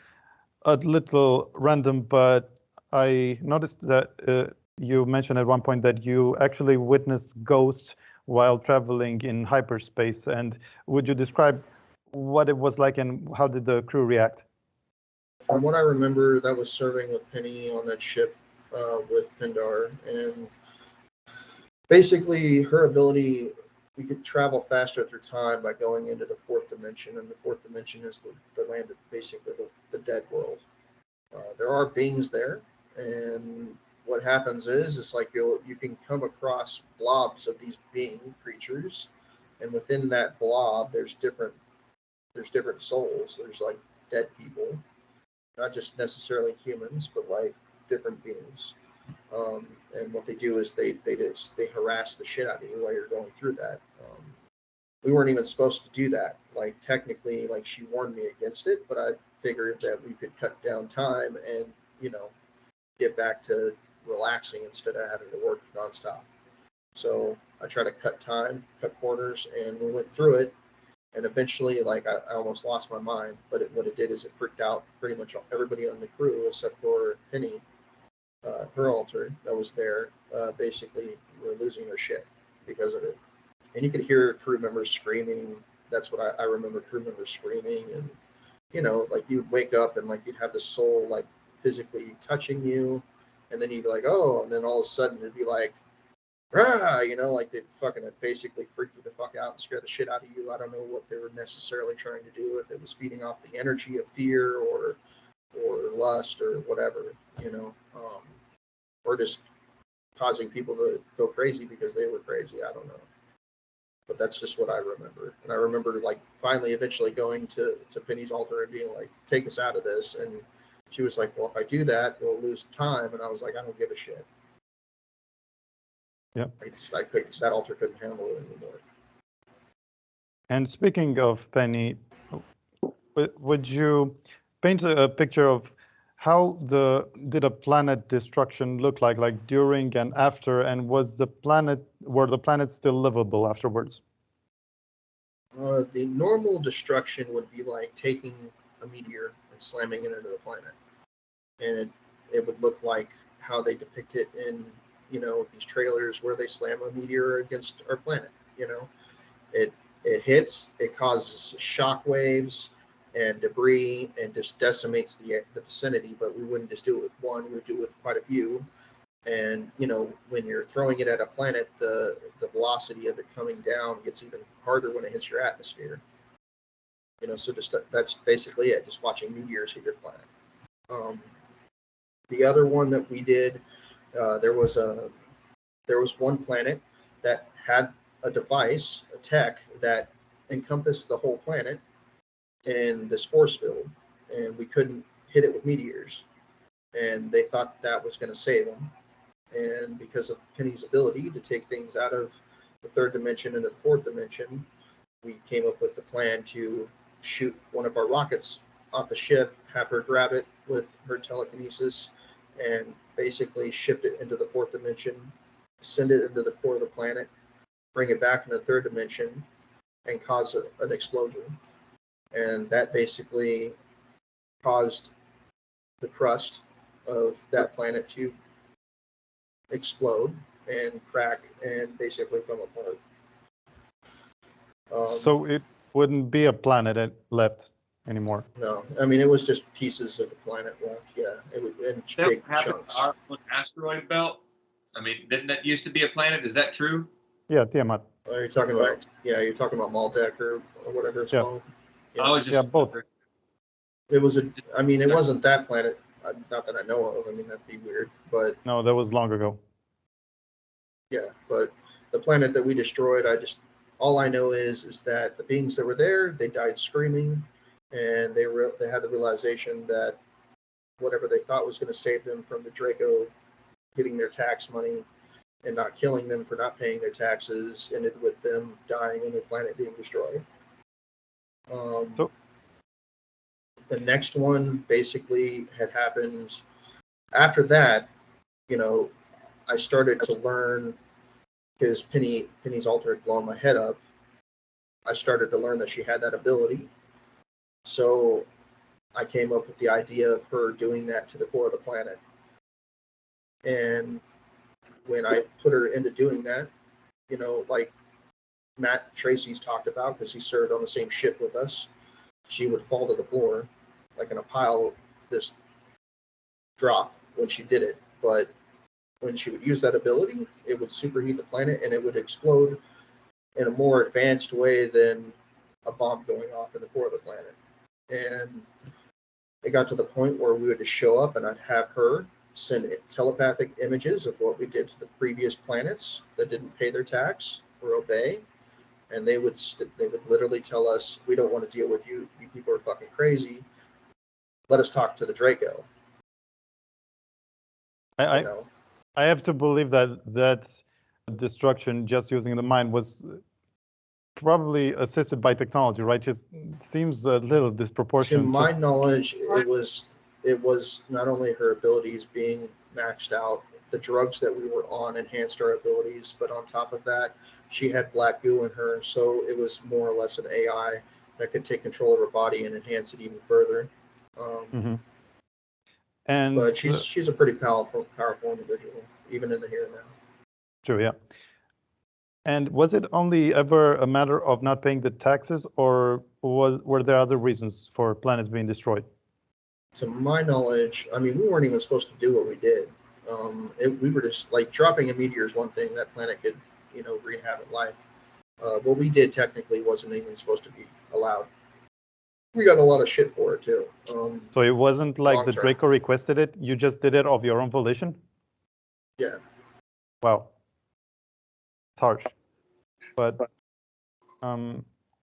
a little random, but I noticed that you mentioned at one point that you actually witnessed ghosts while traveling in hyperspace. And would you describe what it was like and how did the crew react? From what I remember, that was serving with Penny on that ship with Pindar, and basically her ability, we could travel faster through time by going into the fourth dimension, and the fourth dimension is the land of basically the dead world. There are beings there, and what happens is it's like you can come across blobs of these being creatures, and within that blob there's different souls. There's like dead people, not just necessarily humans, but like different beings. And what they do is they harass the shit out of you while you're going through that. We weren't even supposed to do that. Like technically, like she warned me against it, but I figured that we could cut down time and get back to relaxing instead of having to work nonstop. So I tried to cut time, cut corners, and we went through it. And eventually, like I almost lost my mind. But what it did is it freaked out pretty much everybody on the crew except for Penny, her alter that was there. Basically, were losing their shit because of it. And you could hear crew members screaming. That's what I remember, crew members screaming. And like you'd wake up and like you'd have the soul like physically touching you, and then you'd be like, oh, and then all of a sudden it'd be like, ah, like they fucking basically freak you the fuck out and scare the shit out of you. I don't know what they were necessarily trying to do, if it was feeding off the energy of fear or lust or whatever, or just causing people to go crazy because they were crazy. I don't know. But that's just what I remember. And I remember like finally eventually going to Penny's altar and being like, take us out of this. And she was like, well, if I do that, we'll lose time. And I was like, I don't give a shit. Yep. I couldn't, that altar couldn't handle it anymore. And speaking of Penny, would you paint a picture of how did a planet destruction look like during and after, and were the planets still livable afterwards? The normal destruction would be like taking a meteor and slamming it into the planet, and it would look like how they depict it in these trailers where they slam a meteor against our planet. It hits, it causes shock waves and debris and just decimates the vicinity. But we wouldn't just do it with one; we would do it with quite a few. And when you're throwing it at a planet, the velocity of it coming down gets even harder when it hits your atmosphere. So just that's basically it. Just watching meteors hit your planet. The other one that we did, there was one planet that had a device, a tech that encompassed the whole planet in this force field, and we couldn't hit it with meteors. And they thought that was going to save them. And because of Penny's ability to take things out of the third dimension into the fourth dimension, we came up with the plan to shoot one of our rockets off the ship, have her grab it with her telekinesis, and basically shift it into the fourth dimension send it into the core of the planet, bring it back in the third dimension, and cause an explosion. And that basically caused the crust of that planet to explode and crack and basically come apart. So it wouldn't be a planet left anymore. No, I mean, it was just pieces of the planet left. Yeah, it was in big chunks. Our asteroid belt. I mean, didn't that used to be a planet? Is that true? Yeah, Tiamat. Are you talking about? Yeah, you're talking about Maldek or whatever it's called. Yeah. I was just both. It was a. I mean, it wasn't that planet. Not that I know of. I mean, that'd be weird. But no, that was long ago. Yeah, but the planet that we destroyed, all I know is that the beings that were there, they died screaming, and they had the realization that whatever they thought was going to save them from the Draco getting their tax money and not killing them for not paying their taxes ended with them dying and their planet being destroyed. The next one basically had happened after that. I started to learn, because Penny's altar had blown my head up. I started to learn that she had that ability. So I came up with the idea of her doing that to the core of the planet. And when I put her into doing that, like Matt Tracy's talked about, because he served on the same ship with us, she would fall to the floor like in a pile, just drop when she did it. But when she would use that ability, it would superheat the planet and it would explode in a more advanced way than a bomb going off in the core of the planet. And it got to the point where we would just show up and I'd have her send telepathic images of what we did to the previous planets that didn't pay their tax or obey. And they would literally tell us, we don't want to deal with you. You people are fucking crazy. Let us talk to the Draco. I have to believe that destruction just using the mind was probably assisted by technology, right? Just seems a little disproportionate. To my knowledge, it was not only her abilities being maxed out, the drugs that we were on enhanced our abilities, but on top of that, she had black goo in her, so it was more or less an AI that could take control of her body and enhance it even further. But she's a pretty powerful individual, even in the here and now. True, yeah. And was it only ever a matter of not paying the taxes, or were there other reasons for planets being destroyed? To my knowledge, I mean, we weren't even supposed to do what we did. We were just like dropping a meteor is one thing that planet could, wreak havoc life. What we did technically wasn't even supposed to be allowed. We got a lot of shit for it too. So it wasn't like the Draco requested it; you just did it of your own volition. Yeah. Wow. It's harsh. But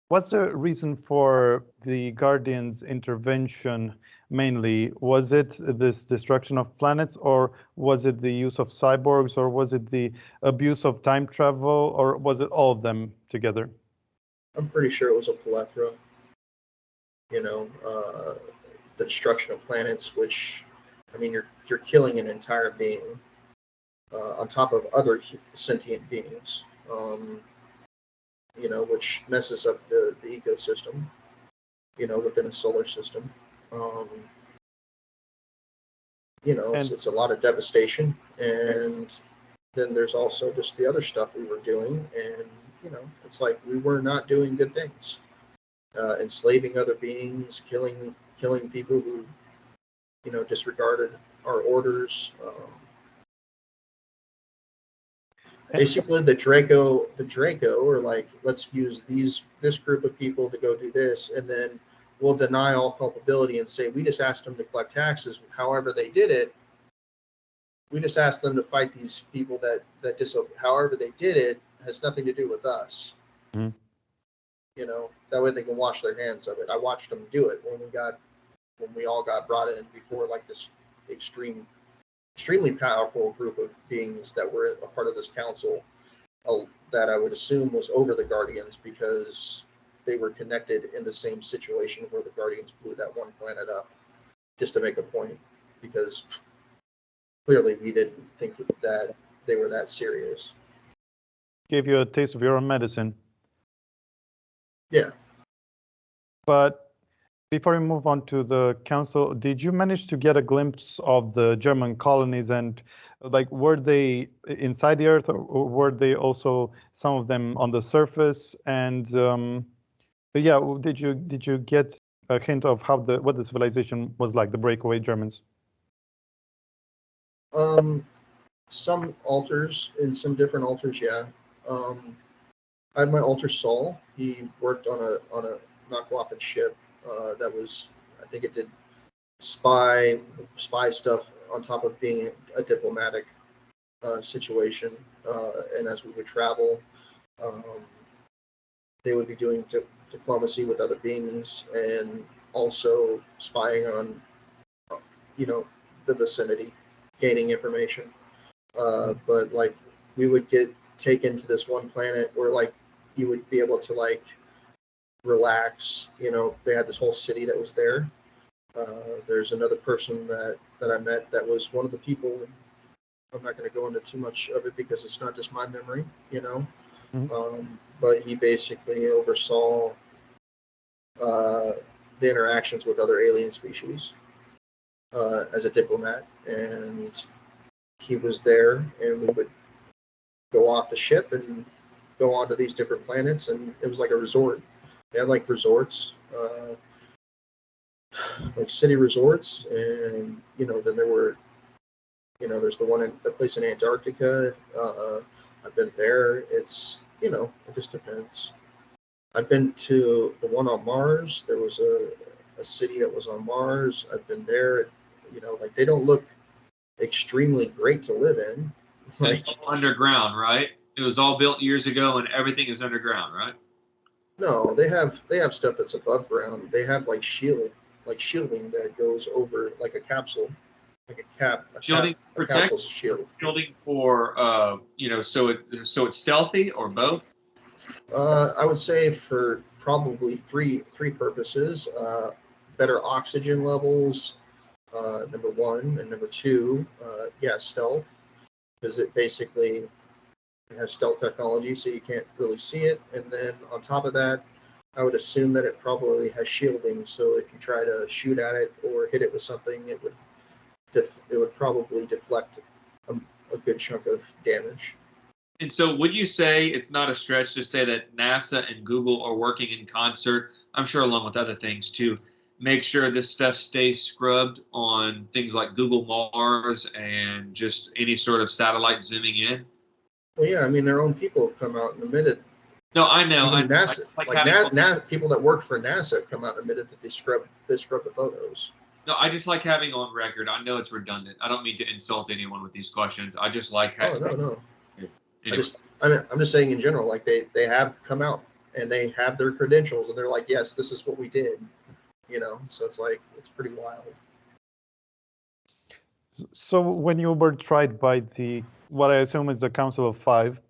what's the reason for the Guardians' intervention mainly? Was it this destruction of planets, or was it the use of cyborgs, or was it the abuse of time travel, or was it all of them together? I'm pretty sure it was a plethora. The destruction of planets, which, I mean, you're killing an entire being on top of other sentient beings. Which messes up the ecosystem, within a solar system. It's a lot of devastation. And then there's also just the other stuff we were doing. And, it's like we were not doing good things. Enslaving other beings, killing people who, disregarded our orders. Basically, the Draco are like, let's use this group of people to go do this, and then we'll deny all culpability and say we just asked them to collect taxes. However they did it, we just asked them to fight these people that disobey. However they did it has nothing to do with us. Mm-hmm. That way they can wash their hands of it. I watched them do it when we all got brought in before, like this extremely powerful group of beings that were a part of this council that I would assume was over the Guardians, because they were connected in the same situation where the Guardians blew that one planet up just to make a point, because clearly we didn't think that they were that serious. Gave you a taste of your own medicine. Yeah. But before we move on to the council, did you manage to get a glimpse of the German colonies, and like were they inside the Earth, or were they also some of them on the surface? And but yeah, did you get a hint of how what the civilization was like, the breakaway Germans? Some alters in some different alters, yeah. I had my alter Saul. He worked on a Nacht Waffen ship that was, I think it did spy stuff on top of being a diplomatic situation. And as we would travel, um, they would be doing diplomacy with other beings and also spying on, the vicinity, gaining information. But like we would get taken to this one planet where like you would be able to like relax. They had this whole city that was there. There's another person that I met that was one of the people. I'm not going to go into too much of it because it's not just my memory, but he basically oversaw the interactions with other alien species as a diplomat, and he was there, and we would go off the ship and go onto these different planets, and it was like a resort. They had like resorts, like city resorts, and then there were, there's the place in Antarctica. I've been there. It's it just depends. I've been to the one on Mars. There was a city that was on Mars. I've been there. Like they don't look extremely great to live in. Like it's all underground, right? It was all built years ago, and everything is underground, right? No, they have stuff that's above ground. They have like shielding that goes over like a capsule, like a capsule shield. Shielding for so it's stealthy, or both. I would say for probably three purposes. Better oxygen levels, number one, and number two, stealth, because it basically has stealth technology, so you can't really see it. And then on top of that, I would assume that it probably has shielding, so if you try to shoot at it or hit it with something, it would probably deflect a good chunk of damage. And so would you say it's not a stretch to say that NASA and Google are working in concert, I'm sure along with other things, to make sure this stuff stays scrubbed on things like Google Mars and just any sort of satellite zooming in? Well, yeah, I mean, their own people have come out and admitted. No, I know. Even NASA, people that work for NASA have come out and admitted that they scrub the photos. No, I just like having on record. I know it's redundant. I don't mean to insult anyone with these questions. I just like having. Oh, no. Anyway. I'm just saying in general, like they have come out and they have their credentials and they're like, yes, this is what we did. So it's like, it's pretty wild. So when you were tried by what I assume is the Council of Five,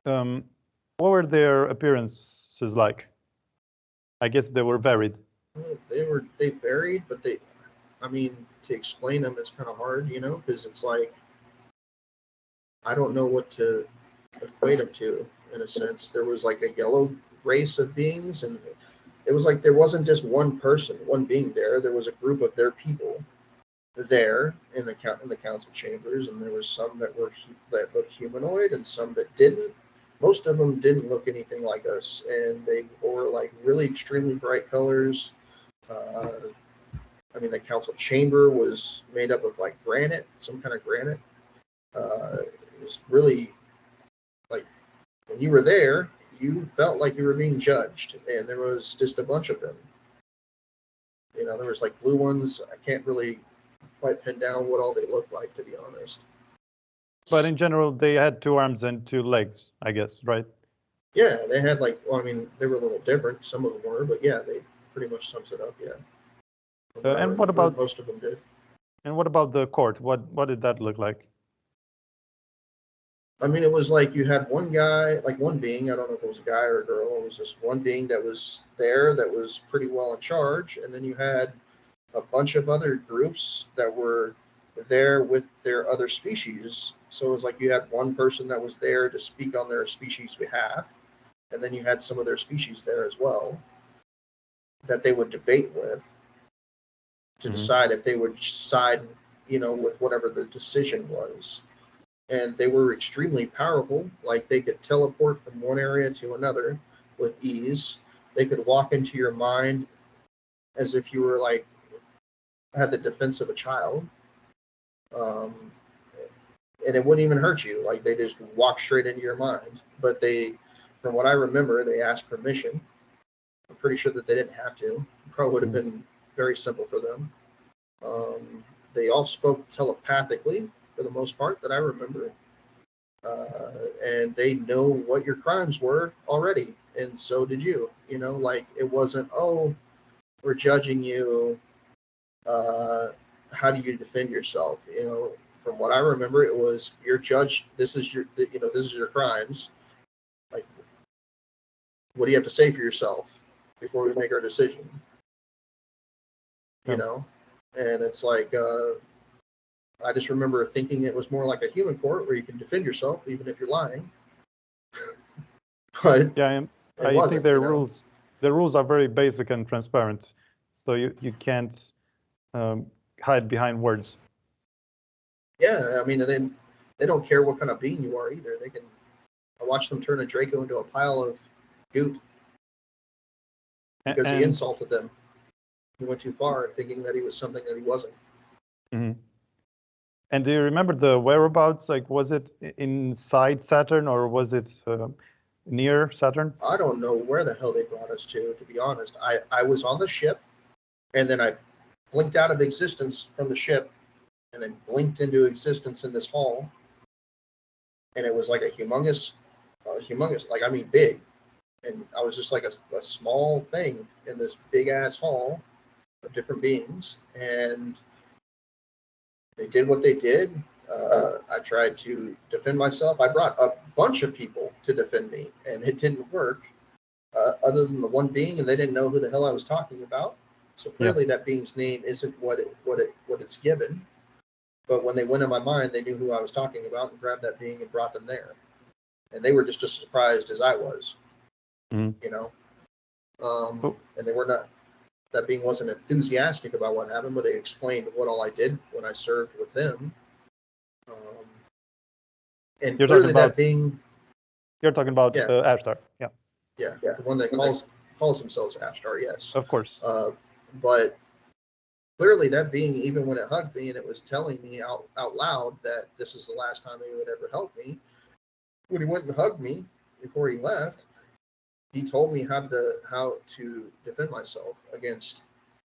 what were their appearances like? I guess they were varied. They varied, but to explain them, it's kind of hard, because it's like, I don't know what to equate them to, in a sense. There was like a yellow race of beings, and it was like there wasn't just one being there. There was a group of their people there in the council chambers, and there was some that looked humanoid and some that didn't. Most of them didn't look anything like us, and they wore like really extremely bright colors. The council chamber was made up of like granite, some kind of granite. It was really like, when you were there, you felt like you were being judged, and there was just a bunch of them. There was like blue ones. I can't really quite pin down what all they looked like, to be honest. But in general, they had 2 arms and 2 legs, I guess, right? Yeah, they had like, they were a little different. Some of them were, but yeah, they pretty much sums it up. Yeah. And what about most of them did? And what about the court? What did that look like? It was like you had one guy, like one being, I don't know if it was a guy or a girl, it was just one being that was there that was pretty well in charge, and then you had a bunch of other groups that were there with their other species. So it was like you had one person that was there to speak on their species' behalf, and then you had some of their species there as well that they would debate with to decide if they would side, with whatever the decision was. And they were extremely powerful. Like they could teleport from one area to another with ease. They could walk into your mind as if you were like had the defense of a child. And it wouldn't even hurt you. Like they just walk straight into your mind. But from what I remember, they asked permission. I'm pretty sure that they didn't have to. It probably would have been very simple for them. They all spoke telepathically for the most part that I remember. And they know what your crimes were already. And so did you. Like it wasn't, oh, we're judging you. How do you defend yourself? From what I remember, it was you're judged. This is your crimes. Like, what do you have to say for yourself before we make our decision? And it's like, I just remember thinking it was more like a human court where you can defend yourself even if you're lying. But yeah, I think their rules are very basic and transparent, so you can't hide behind words. Yeah, I mean, they don't care what kind of being you are either. I watched them turn a Draco into a pile of goop because he insulted them. He went too far, thinking that he was something that he wasn't. Mm-hmm. And do you remember the whereabouts? Like, was it inside Saturn or was it near Saturn? I don't know where the hell they brought us to be honest. I was on the ship, and then I blinked out of existence from the ship, and then blinked into existence in this hall. And it was like a humongous, like, I mean, big. And I was just like a small thing in this big ass hall of different beings. And they did what they did. I tried to defend myself. I brought a bunch of people to defend me, and it didn't work. Other than the one being, and they didn't know who the hell I was talking about. So clearly, that being's name isn't what it's given. But when they went in my mind, they knew who I was talking about and grabbed that being and brought them there. And they were just as surprised as I was. And they were not. That being wasn't enthusiastic about what happened, but they explained what all I did when I served with them. And you're clearly that being... You're talking about Ashtar, yeah. The one that calls themselves Ashtar, yes. Of course. But clearly that being, even when it hugged me and it was telling me out loud that this is the last time he would ever help me, when he went and hugged me before he left, he told me how to defend myself against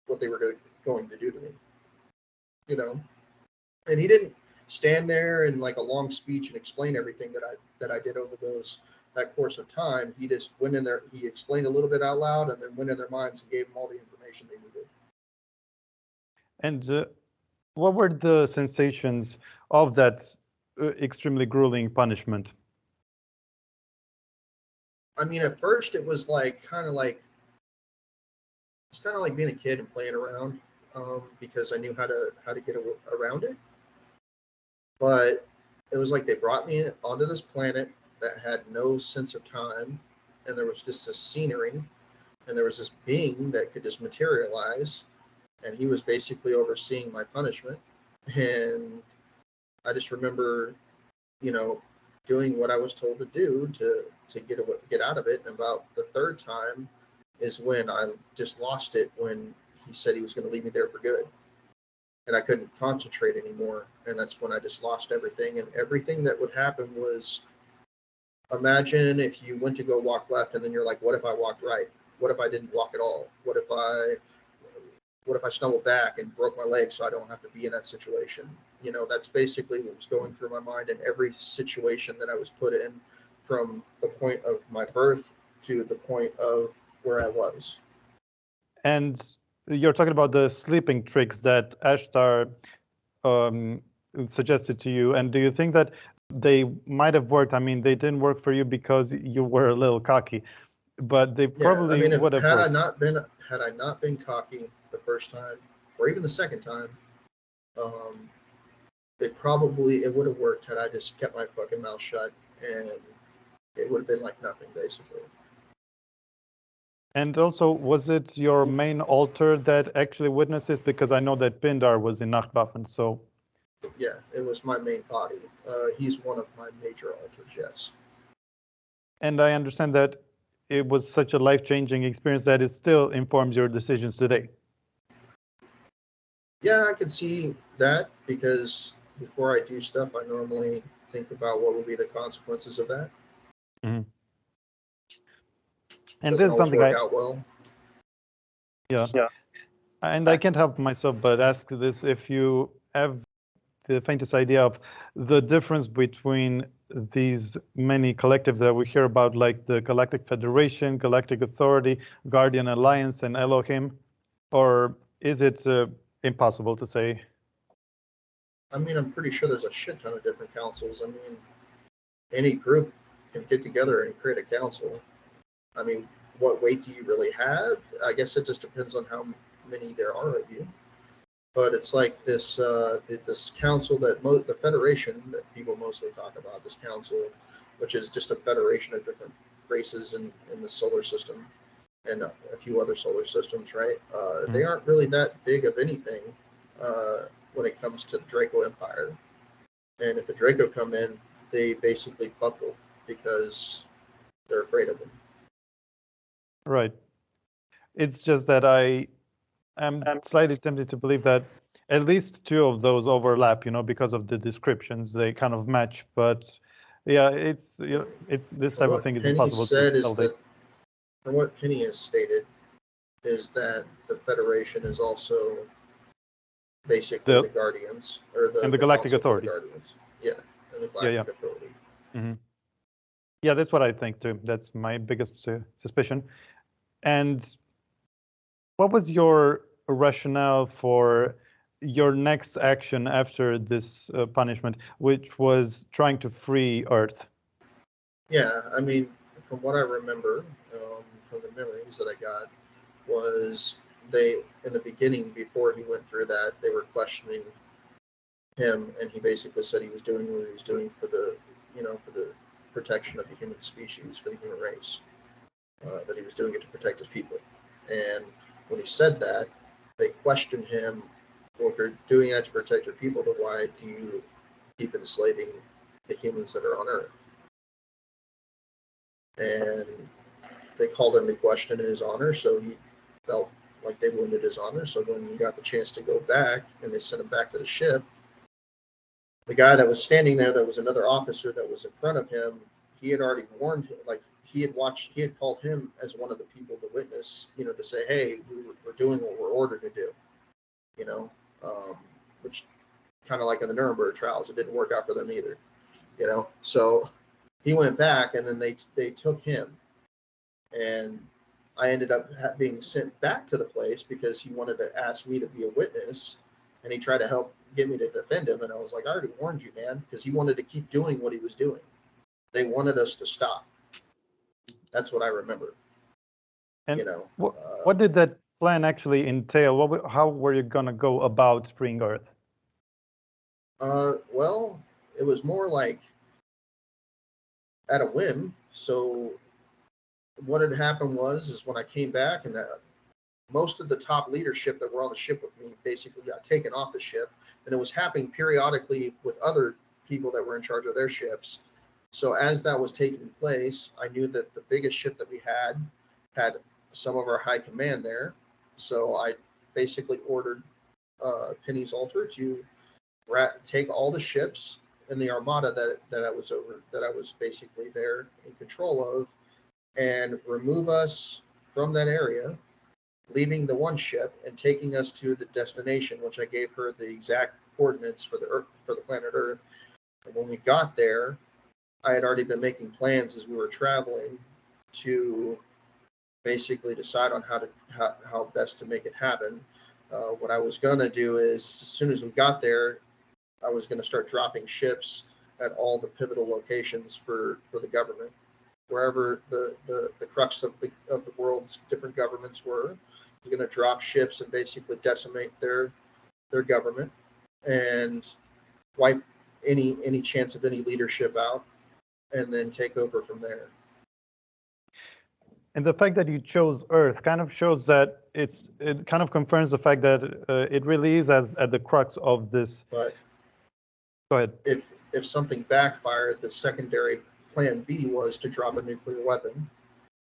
what they were going to do to me. And he didn't stand there in like a long speech and explain everything that I did over that course of time. He just went in there, he explained a little bit out loud, and then went in their minds and gave them all the information they needed. And what were the sensations of that extremely grueling punishment? I mean, at first it was kind of like being a kid and playing around, because I knew how to get around it. But it was like they brought me onto this planet that had no sense of time, and there was just this scenery, and there was this being that could just materialize, and he was basically overseeing my punishment. And I just remember, doing what I was told to do to get out of it. And about the third time is when I just lost it, when he said he was going to leave me there for good. And I couldn't concentrate anymore. And that's when I just lost everything. And everything that would happen was, imagine if you went to go walk left and then you're like, what if I walked right? What if I didn't walk at all? What if I stumbled back and broke my leg so I don't have to be in that situation? That's basically what was going through my mind in every situation that I was put in, from the point of my birth to the point of where I was. And you're talking about the sleeping tricks that Ashtar suggested to you. And do you think that they might have worked? I mean, they didn't work for you because you were a little cocky, but they probably would have had worked. Had I not been cocky the first time, or even the second time, it would have worked had I just kept my fucking mouth shut, and it would have been like nothing, basically. And also, was it your main altar that actually witnesses? Because I know that Pindar was in Nacht Waffen, so. Yeah, it was my main body. He's one of my major altars, yes. And I understand that it was such a life-changing experience that it still informs your decisions today. Yeah, I can see that, because before I do stuff, I normally think about what will be the consequences of that. Mm-hmm. And Doesn't this is always something work out well. Yeah. And I can't help myself but ask this: if you have the faintest idea of the difference between these many collectives that we hear about, like the Galactic Federation, Galactic Authority, Guardian Alliance, and Elohim, or is it impossible to say? I mean, I'm pretty sure there's a shit ton of different councils. I mean, any group can get together and create a council. I mean, what weight do you really have? I guess it just depends on how many there are of you. But it's like this this council that the federation that people mostly talk about, this council, which is just a federation of different races in the solar system and a few other solar systems, right? They aren't really that big of anything when it comes to the Draco Empire. And if the Draco come in, they basically buckle because they're afraid of them. Right. It's just that I am slightly tempted to believe that at least two of those overlap, because of the descriptions. They kind of match, but yeah, it's this type of thing is impossible to tell. From what Penny has stated, is that the Federation is also basically the Guardians, or the Galactic Authority. The Guardians. Yeah, and the Galactic Authority. Mm-hmm. Yeah, that's what I think too. That's my biggest suspicion. And what was your rationale for your next action after this punishment, which was trying to free Earth? Yeah, I mean, from what I remember, from the memories that I got, was they, in the beginning, before he went through that, they were questioning him, and he basically said he was doing what he was doing for the protection of the human species, for the human race, that he was doing it to protect his people. And when he said that, they questioned him, well, if you're doing that to protect your people, then why do you keep enslaving the humans that are on Earth? And they called him to question his honor, so he felt like they wounded his honor. So when he got the chance to go back and they sent him back to the ship, the guy that was standing there, that was another officer that was in front of him, he had already warned him, like he had called him as one of the people to witness, to say, hey, we're doing what we're ordered to do, which kind of like in the Nuremberg trials, it didn't work out for them either, So he went back, and then they took him, and I ended up being sent back to the place because he wanted to ask me to be a witness, and he tried to help get me to defend him. And I was like, I already warned you, man, because he wanted to keep doing what he was doing. They wanted us to stop. That's what I remember. And what did that plan actually entail? How were you going to go about freeing Earth? Well, it was more like at a whim. So what had happened is when I came back, and that most of the top leadership that were on the ship with me basically got taken off the ship, and it was happening periodically with other people that were in charge of their ships. So as that was taking place, I knew that the biggest ship that we had some of our high command there. So I basically ordered Penny's altar to take all the ships in the armada that I was basically there in control of, and remove us from that area, leaving the one ship and taking us to the destination, which I gave her the exact coordinates for the planet Earth. And when we got there, I had already been making plans as we were traveling to basically decide on how best to make it happen. What I was going to do is, as soon as we got there, I was going to start dropping ships at all the pivotal locations for the government, wherever the crux of the world's different governments were. We're going to drop ships and basically decimate their government. And wipe any chance of any leadership out, and then take over from there. And the fact that you chose Earth kind of shows that it kind of confirms the fact that it really is at the crux of this. But go ahead. If something backfired, the secondary plan B was to drop a nuclear weapon,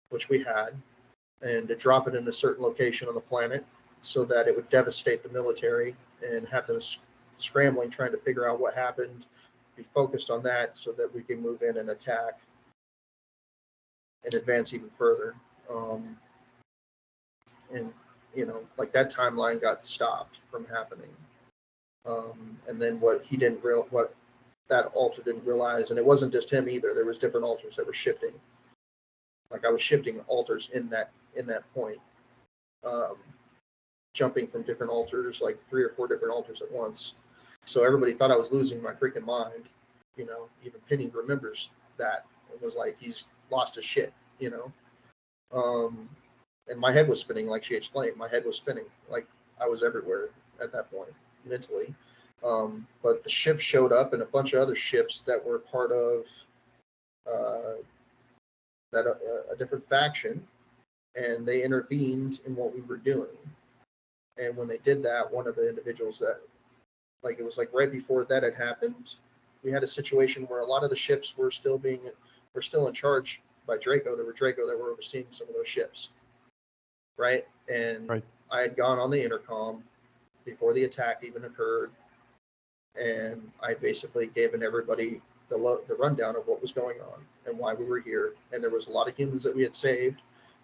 which we had, and to drop it in a certain location on the planet so that it would devastate the military and have them scrambling trying to figure out what happened, be focused on that so that we can move in and attack and advance even further. And like that timeline got stopped from happening. And then what that alter didn't realize, and it wasn't just him either, there was different alters that were shifting. Like I was shifting alters in that point, jumping from different alters, like 3 or 4 different alters at once. So everybody thought I was losing my freaking mind. Even Penny remembers that and was like, he's lost his shit, and my head was spinning, like she explained. My head was spinning, like I was everywhere at that point, mentally. But the ship showed up, and a bunch of other ships that were part of a different faction, and they intervened in what we were doing. And when they did that, one of the individuals that, like, it was like right before that had happened, we had a situation where a lot of the ships were still in charge by Draco. There were Draco that were overseeing some of those ships, right? And right. I had gone on the intercom before the attack even occurred, and I basically given everybody the rundown of what was going on and why we were here. And there was a lot of humans that we had saved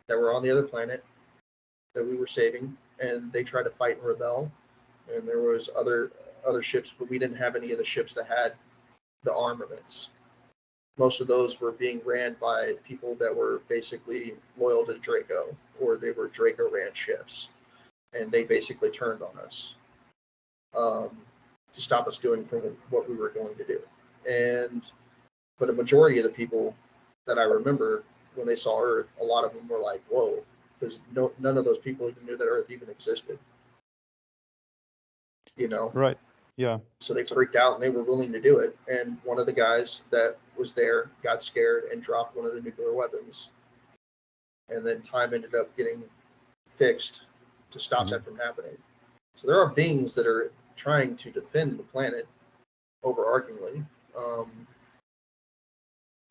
that were on the other planet that we were saving, and they tried to fight and rebel. And there was other ships, but we didn't have any of the ships that had the armaments. Most of those were being ran by people that were basically loyal to Draco, or they were Draco ran ships, and they basically turned on us to stop us doing from what we were going to do. But a majority of the people that I remember, when they saw Earth, a lot of them were like, whoa, because none of those people even knew that Earth even existed. Right. Yeah. So they freaked out and they were willing to do it. And one of the guys that was there got scared and dropped one of the nuclear weapons. And then time ended up getting fixed to stop that from happening. So there are beings that are trying to defend the planet overarchingly.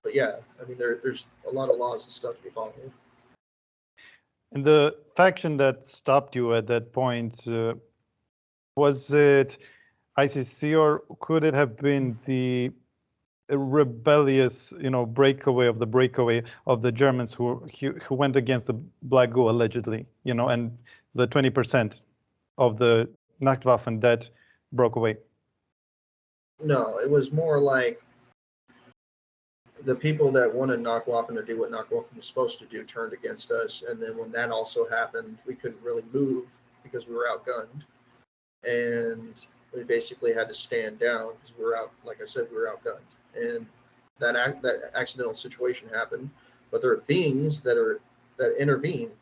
But yeah, I mean, there's a lot of laws and stuff to be followed. And the faction that stopped you at that point, was it ICC, or could it have been the rebellious, breakaway of the Germans who went against the Black Goo allegedly, and the 20% of the Nacht Waffen that broke away? No, it was more like the people that wanted Nacht Waffen to do what Nacht Waffen was supposed to do turned against us. And then when that also happened, we couldn't really move because we were outgunned. And we basically had to stand down because we were out, like I said, we were outgunned. And that accidental situation happened. But there are beings that intervene,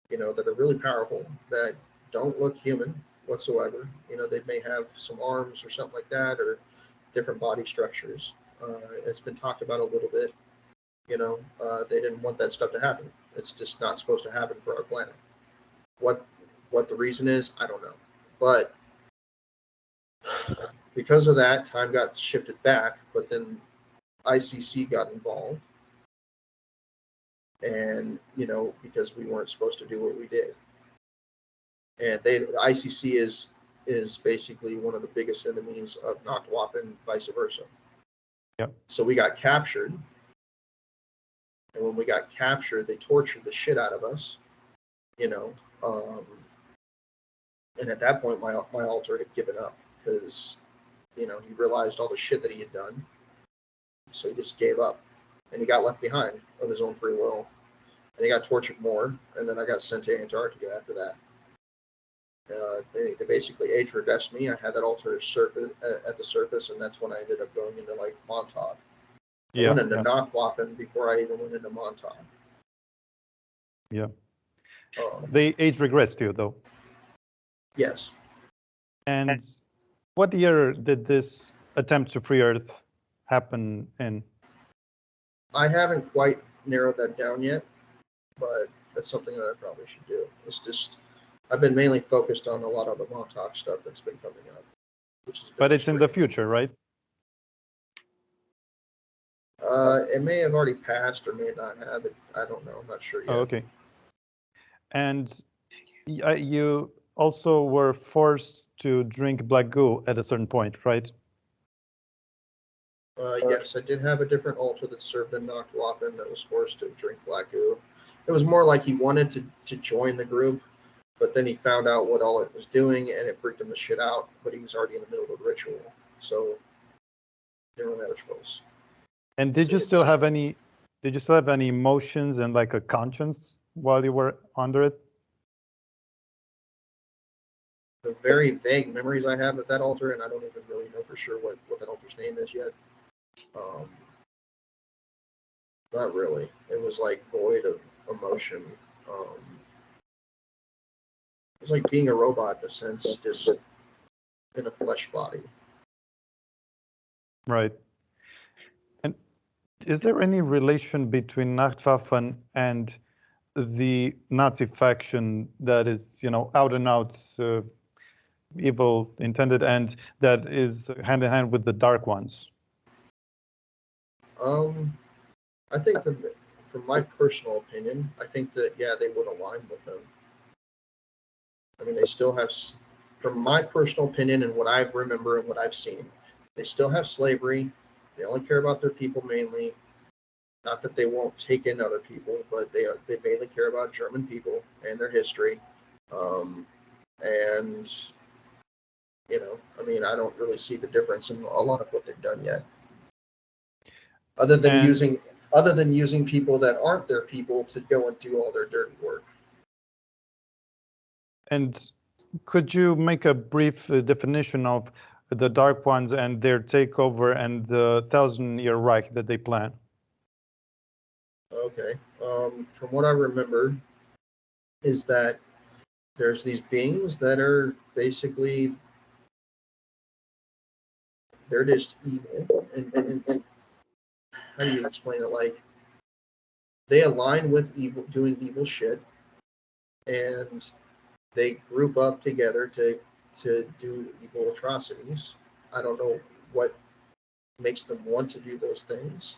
that are really powerful, that don't look human whatsoever. They may have some arms or something like that, or different body structures. It's been talked about a little bit. They didn't want that stuff to happen. It's just not supposed to happen for our planet. What the reason is, I don't know. But because of that, time got shifted back. But then ICC got involved, and because we weren't supposed to do what we did, and the ICC is basically one of the biggest enemies of Nacht Waffen, vice versa. Yep. So we got captured, and when we got captured, they tortured the shit out of us, and at that point, my alter had given up because, he realized all the shit that he had done, so he just gave up, and he got left behind of his own free will, and he got tortured more, and then I got sent to Antarctica after that. They basically age-regressed me. I had that alter at the surface, and that's when I ended up going into like Montauk. I went into Nacht Waffen before I even went into Montauk. Yeah. They age-regressed you, though. Yes. And What year did this attempt to free Earth happen in? I haven't quite narrowed that down yet, but that's something that I probably should do. It's just I've been mainly focused on a lot of the Montauk stuff that's been coming up, which is. But it's in the future, right? It may have already passed or may not have it. I don't know. I'm not sure yet. Oh, okay. And you also were forced to drink black goo at a certain point, right? Yes, I did have a different altar that served in Nacht Waffen that was forced to drink black goo. It was more like he wanted to join the group, but then he found out what all it was doing and it freaked him the shit out. But he was already in the middle of the ritual, so he didn't really have a choice. And did you still have any? Did you still have any emotions and like a conscience while you were under it? The very vague memories I have of that altar, and I don't even really know for sure what that altar's name is yet. Not really. It was like void of emotion. It was like being a robot in a sense, just in a flesh body. Right. And is there any relation between Nacht Waffen and the Nazi faction that is, out and out evil intended, and that is hand in hand with the Dark Ones? I think that, from my personal opinion, I think that they would align with them. I mean, they still have, from my personal opinion and what I remember and what I've seen, they still have slavery. They only care about their people mainly. Not that they won't take in other people, but they mainly care about German people and their history. And I mean, I don't really see the difference in a lot of what they've done yet, other than using people that aren't their people to go and do all their dirty work. And could you make a brief definition of the Dark Ones and their takeover and the 1,000-year Reich that they plan? Okay. From what I remember, is that there's these beings that are basically, they're just evil. And how do you explain it? Like, they align with evil, doing evil shit, and they group up together to do evil atrocities. I don't know what makes them want to do those things.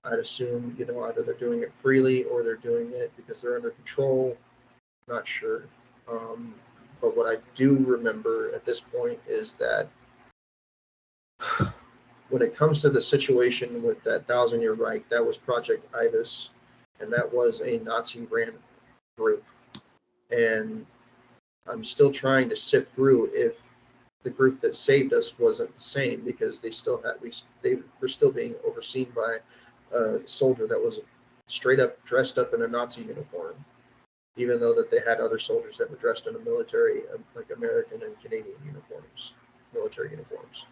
I'd assume, either they're doing it freely or they're doing it because they're under control. Not sure. But what I do remember at this point is that when it comes to the situation with that 1,000-year Reich, that was Project Ibis, and that was a Nazi-ran group. And I'm still trying to sift through if the group that saved us wasn't the same, because they were still being overseen by a soldier that was straight up dressed up in a Nazi uniform, even though that they had other soldiers that were dressed in a military, like American and Canadian uniforms, military uniforms.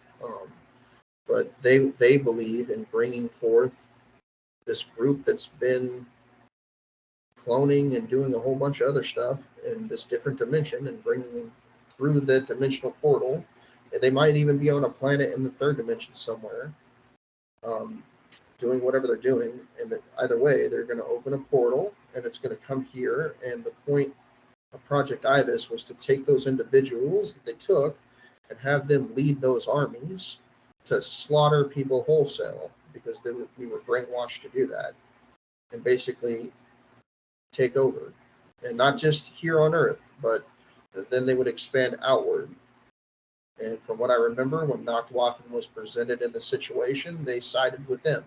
But they believe in bringing forth this group that's been cloning and doing a whole bunch of other stuff in this different dimension and bringing them through the dimensional portal. And they might even be on a planet in the third dimension somewhere, doing whatever they're doing. And either way, they're going to open a portal and it's going to come here. And the point of Project Ibis was to take those individuals that they took and have them lead those armies to slaughter people wholesale, because we were brainwashed to do that, and basically take over, and not just here on Earth, but then they would expand outward. And from what I remember, when Nacht Waffen was presented in the situation, they sided with them.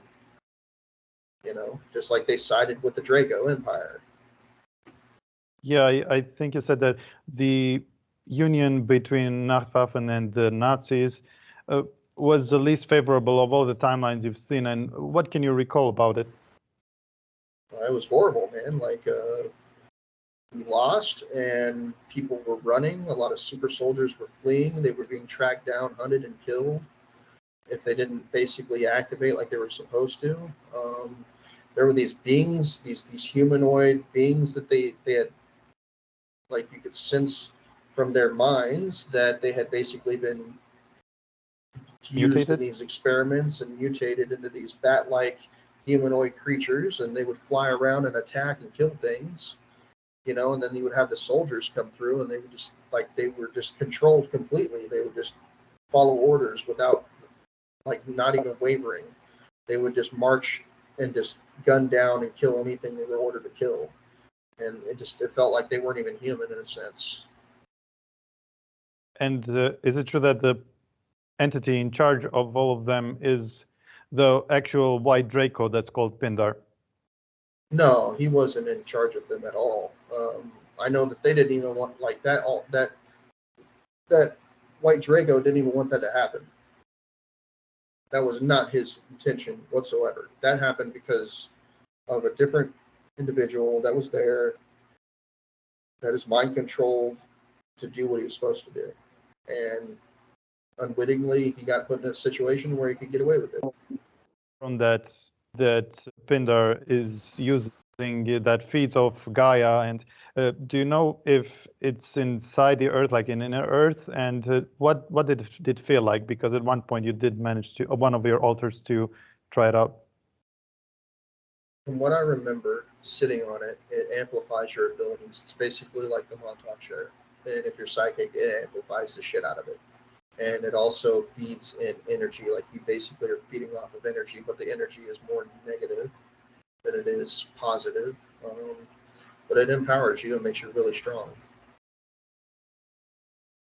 Just like they sided with the Draco Empire. Yeah, I think you said that the union between Nacht Waffen and the Nazis was the least favorable of all the timelines you've seen. And what can you recall about it? It was horrible, man. Like, we lost, and people were running. A lot of super soldiers were fleeing. They were being tracked down, hunted, and killed if they didn't basically activate like they were supposed to. There were these beings, these humanoid beings that they had, like, you could sense from their minds that they had basically been used in Mutated? these experiments and mutated into these bat-like humanoid creatures, and they would fly around and attack and kill things, you know. And then you would have the soldiers come through, and they would just they were just controlled completely. They would just follow orders without not even wavering. They would just march and just gun down and kill anything they were ordered to kill, and it felt like they weren't even human in a sense. And is it true that the entity in charge of all of them is the actual white Draco that's called Pindar? No, he wasn't in charge of them at all. I know that they didn't even want that white Draco didn't even want that to happen. That was not his intention whatsoever. That happened because of a different individual that was there, that is mind controlled to do what he was supposed to do, and unwittingly he got put in a situation where he could get away with it. From that Pindar is using that feeds off Gaia, and do you know if it's inside the Earth, like in inner Earth, and what did it feel like? Because at one point you did manage to one of your alters to try it out. From what I remember, sitting on it, it amplifies your abilities. It's basically like the Montauk chair, and if you're psychic, it amplifies the shit out of it. And it also feeds in energy, like you basically are feeding off of energy, but the energy is more negative than it is positive. But it empowers you and makes you really strong.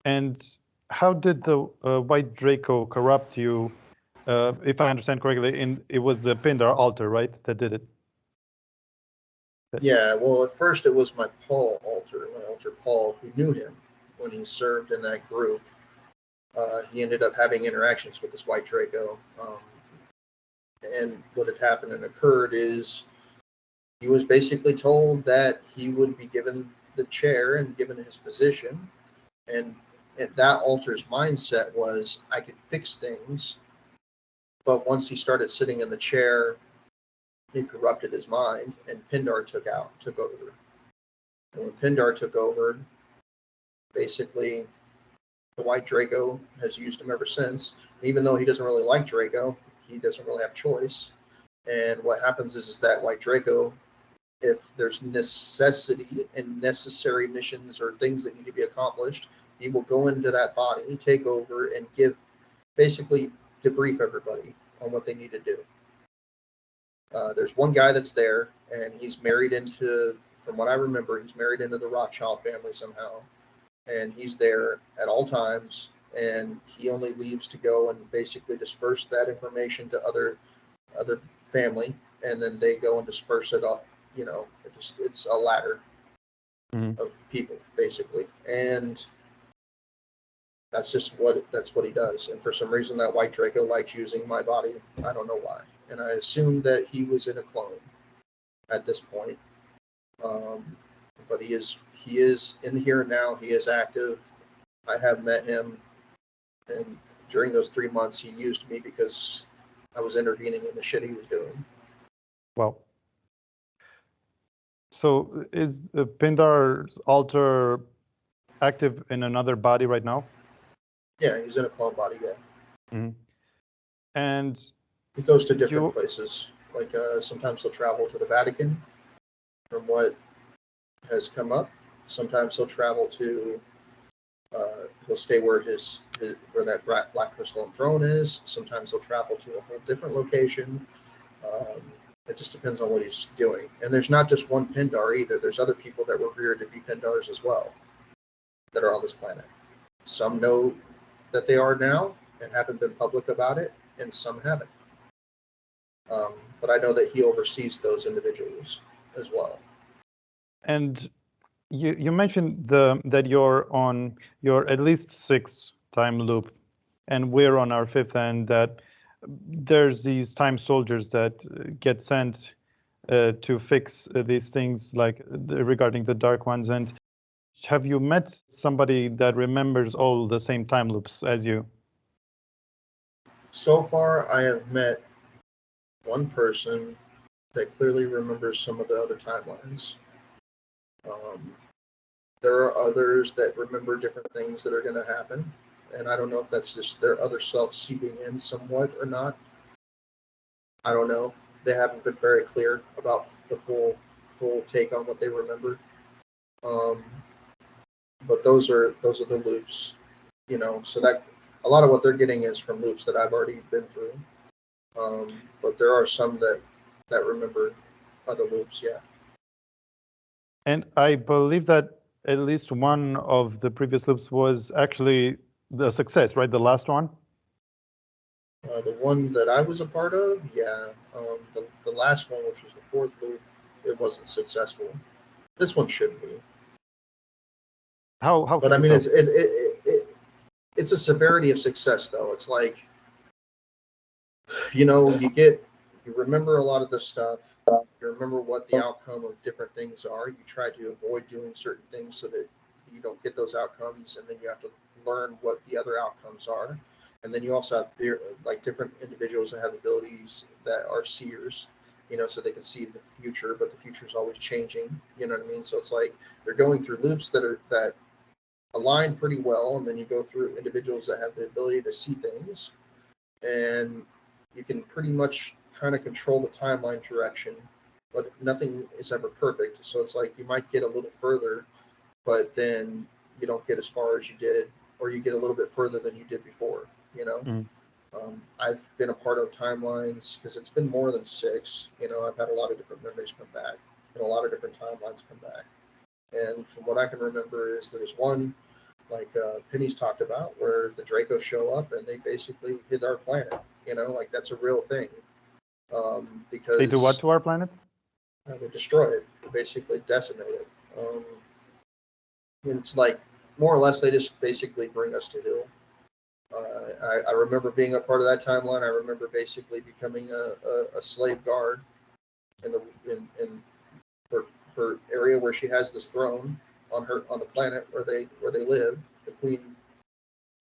And how did the white Draco corrupt you? If I understand correctly, it was the Pindar altar, right, that did it? Yeah, well, at first it was my altar Paul, who knew him when he served in that group. He ended up having interactions with this white Draco. And what had happened and occurred is he was basically told that he would be given the chair and given his position. And that altar's mindset was, I could fix things. But once he started sitting in the chair, it corrupted his mind, and Pindar took over. And when Pindar took over, basically the white Draco has used him ever since. Even though he doesn't really like Draco, he doesn't really have a choice. And what happens is that white Draco, if there's necessity and necessary missions or things that need to be accomplished, he will go into that body, take over, and basically debrief everybody on what they need to do. There's one guy that's there, and he's married into, from what I remember, he's married into the Rothschild family somehow. And he's there at all times, and he only leaves to go and basically disperse that information to other family, and then they go and disperse it up. You know, it's a ladder of people basically, and that's what he does. And for some reason, that white Draco likes using my body. I don't know why, and I assumed that he was in a clone at this point. But he is in the here and now. He is active. I have met him, and during those 3 months, he used me because I was intervening in the shit he was doing. Wow. So is Pindar's altar active in another body right now? Yeah, he's in a clone body. Yeah. Mm-hmm. And he goes to different places. Like sometimes he'll travel to the Vatican, from what has come up. Sometimes he'll travel to. He'll stay where where that black crystalline throne is. Sometimes he'll travel to a whole different location. It just depends on what he's doing. And there's not just one Pindar either. There's other people that were reared to be Pindars as well that are on this planet. Some know that they are now and haven't been public about it, and some haven't. But I know that he oversees those individuals as well. And you mentioned that you're on your at least 6th time loop, and we're on our 5th, and that there's these time soldiers that get sent to fix these things, like regarding the dark ones. And have you met somebody that remembers all the same time loops as you? So far, I have met one person that clearly remembers some of the other timelines. There are others that remember different things that are going to happen, and I don't know if that's just their other self seeping in somewhat or not. I don't know. They haven't been very clear about the full take on what they remember. But those are the loops, you know. So that a lot of what they're getting is from loops that I've already been through. But there are some that remember other loops, yeah. And I believe that at least one of the previous loops was actually the success, right? The last one. The one that I was a part of, yeah. The last one, which was the fourth loop, it wasn't successful. This one should be. How? But I mean, it's a severity of success, though. It's like, you know, you remember a lot of this stuff. You remember what the outcome of different things are. You try to avoid doing certain things so that you don't get those outcomes, and then you have to learn what the other outcomes are. And then you also have like different individuals that have abilities that are seers, you know, so they can see the future, but the future is always changing. You know what I mean? So it's like they're going through loops that align pretty well, and then you go through individuals that have the ability to see things, and you can pretty much kind of control the timeline direction, but nothing is ever perfect. So it's like you might get a little further, but then you don't get as far as you did, or you get a little bit further than you did before, you know. I've been a part of timelines because it's been more than 6. You know, I've had a lot of different memories come back and a lot of different timelines come back. And from what I can remember is there's one, like Penny's talked about, where the Draco show up and they basically hit our planet. You know, like that's a real thing. Because they do what to our planet? They destroy it, basically decimate it. It's like more or less they just basically bring us to heel. I remember being a part of that timeline. I remember basically becoming a slave guard in her area where she has this throne on the planet where they live. The queen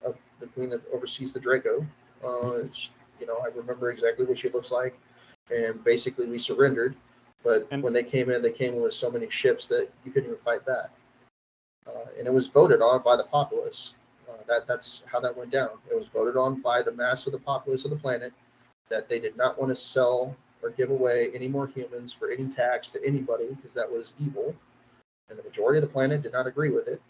that oversees the Draco. You know, I remember exactly what she looks like, and basically we surrendered. But when they came in with so many ships that you couldn't even fight back, and it was voted on by the populace. That's how that went down. It was voted on by the mass of the populace of the planet that they did not want to sell or give away any more humans for any tax to anybody because that was evil. And the majority of the planet did not agree with it.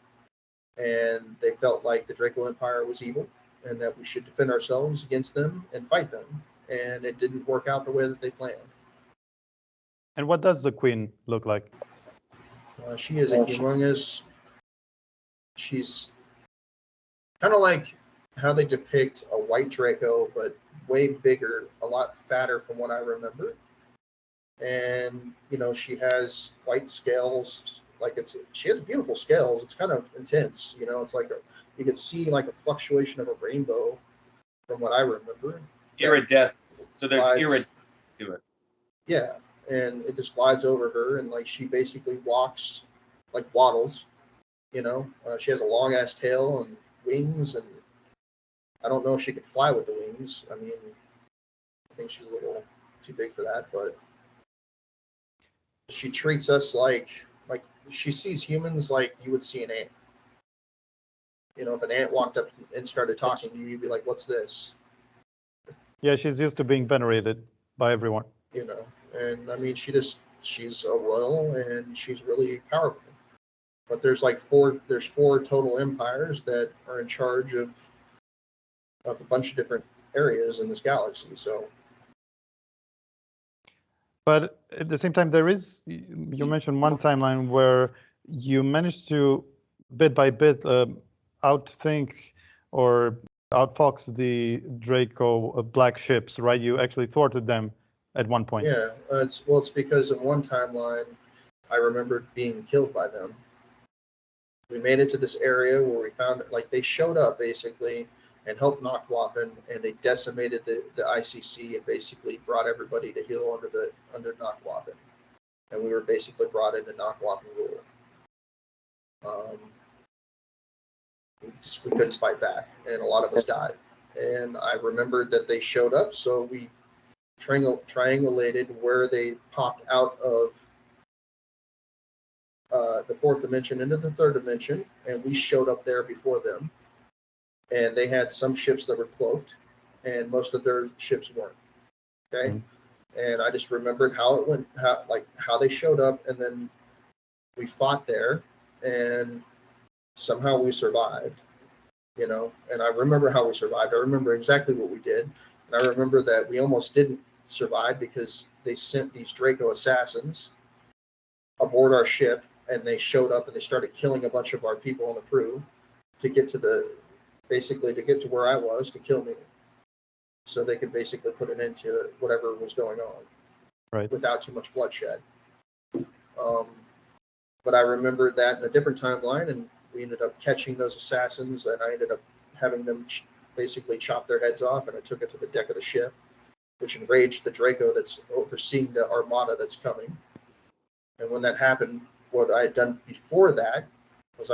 And they felt like the Draco Empire was evil and that we should defend ourselves against them and fight them. And it didn't work out the way that they planned. And what does the queen look like? She is a humongous. She's kind of like how they depict a white Draco, but way bigger, a lot fatter from what I remember. And you know, she has white scales. Like she has beautiful scales. It's kind of intense. You know, it's like you could see like a fluctuation of a rainbow from what I remember. Iridescent. So there's iridescent to it. Yeah, and it just glides over her, and like she basically walks like waddles. You know, she has a long ass tail and wings, and I don't know if she could fly with the wings. I mean, I think she's a little too big for that, but she treats us like she sees humans like you would see an ant. You know, if an ant walked up and started talking to you, you'd be like, "What's this?" Yeah, she's used to being venerated by everyone. You know, and I mean, she's a royal and she's really powerful. But there's like four total empires that are in charge of a bunch of different areas in this galaxy. So, but at the same time, there is, you mentioned one timeline where you managed to bit by bit outthink or outfox the Draco black ships, right? You actually thwarted them at one point. yeah, it's because in one timeline, I remembered being killed by them. We made it to this area where we found like they showed up basically and helped Nacht Waffen, and they decimated the ICC and basically brought everybody to heel under Nacht Waffen, and we were basically brought into Nacht Waffen rule. We couldn't fight back, and a lot of us died. And I remembered that they showed up, so we triangulated where they popped out of the fourth dimension into the third dimension, and we showed up there before them. and they had some ships that were cloaked, and most of their ships weren't. Okay, and I just remembered how it went, how they showed up, and then we fought there, and somehow we survived. You know, and I remember how we survived. I remember exactly what we did, and I remember that we almost didn't survive because they sent these Draco assassins aboard our ship, and they showed up and they started killing a bunch of our people on the crew to get to basically to get to where I was to kill me, so they could basically put an end to whatever was going on, right, without too much bloodshed. But I remembered that in a different timeline, and we ended up catching those assassins, and I ended up having them basically chop their heads off, and I took it to the deck of the ship, which enraged the Draco that's overseeing the armada that's coming. And when that happened, what I had done before that was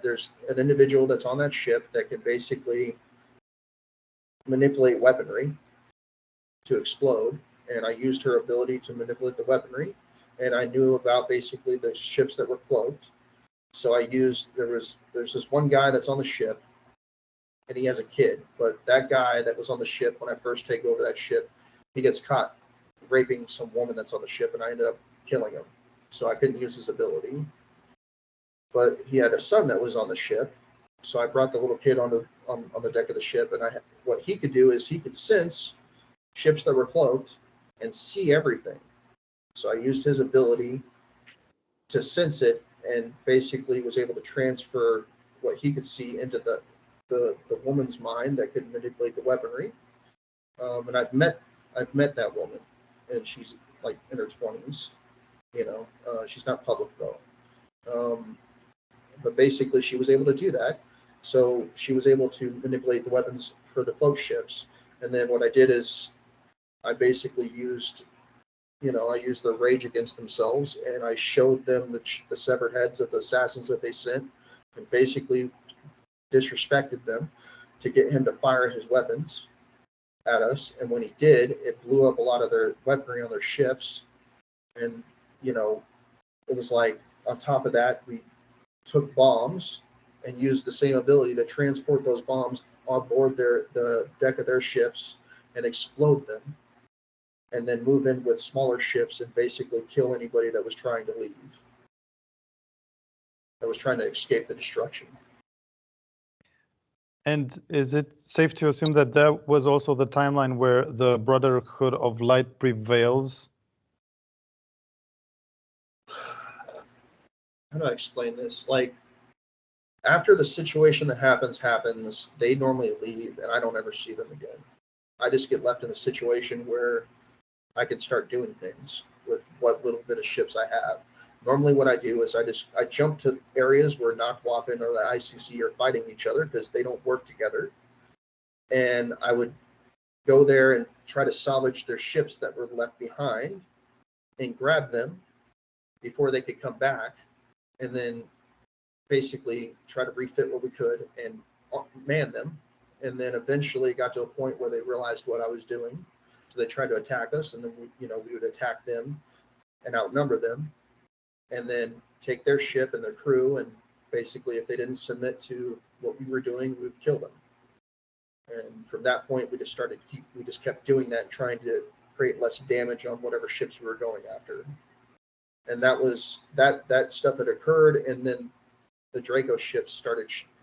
there's an individual that's on that ship that can basically manipulate weaponry to explode, and I used her ability to manipulate the weaponry, and I knew about basically the ships that were cloaked. So I used, there's this one guy that's on the ship, and he has a kid, but that guy that was on the ship, when I first take over that ship, he gets caught raping some woman that's on the ship, and I ended up killing him. So I couldn't use his ability. But he had a son that was on the ship, so I brought the little kid on the deck of the ship, and what he could do is he could sense ships that were cloaked and see everything. So I used his ability to sense it, and basically was able to transfer what he could see into the woman's mind that could manipulate the weaponry. And I've met that woman, and she's like in her 20s. You know, she's not public though. But basically, she was able to do that. So she was able to manipulate the weapons for the cloaked ships. And then what I did is I basically used the rage against themselves, and I showed them the severed heads of the assassins that they sent, and basically disrespected them to get him to fire his weapons at us. And when he did, it blew up a lot of their weaponry on their ships. And, you know, it was like, on top of that, we took bombs and used the same ability to transport those bombs on board the deck of their ships and explode them, and then move in with smaller ships and basically kill anybody that was trying to leave, that was trying to escape the destruction. And is it safe to assume that that was also the timeline where the Brotherhood of Light prevails? How do I explain this? Like, after the situation that happens, they normally leave, and I don't ever see them again. I just get left in a situation where I can start doing things with what little bit of ships I have. Normally what I do is I jump to areas where Nacht Waffen or the ICC are fighting each other because they don't work together. And I would go there and try to salvage their ships that were left behind and grab them before they could come back, and then basically try to refit what we could and man them. And then eventually got to a point where they realized what I was doing. So they tried to attack us, and then we would attack them and outnumber them, and then take their ship and their crew, and basically if they didn't submit to what we were doing, we would kill them. And from that point, we just kept doing that, trying to create less damage on whatever ships we were going after. And that was that stuff had occurred, and then the Draco ships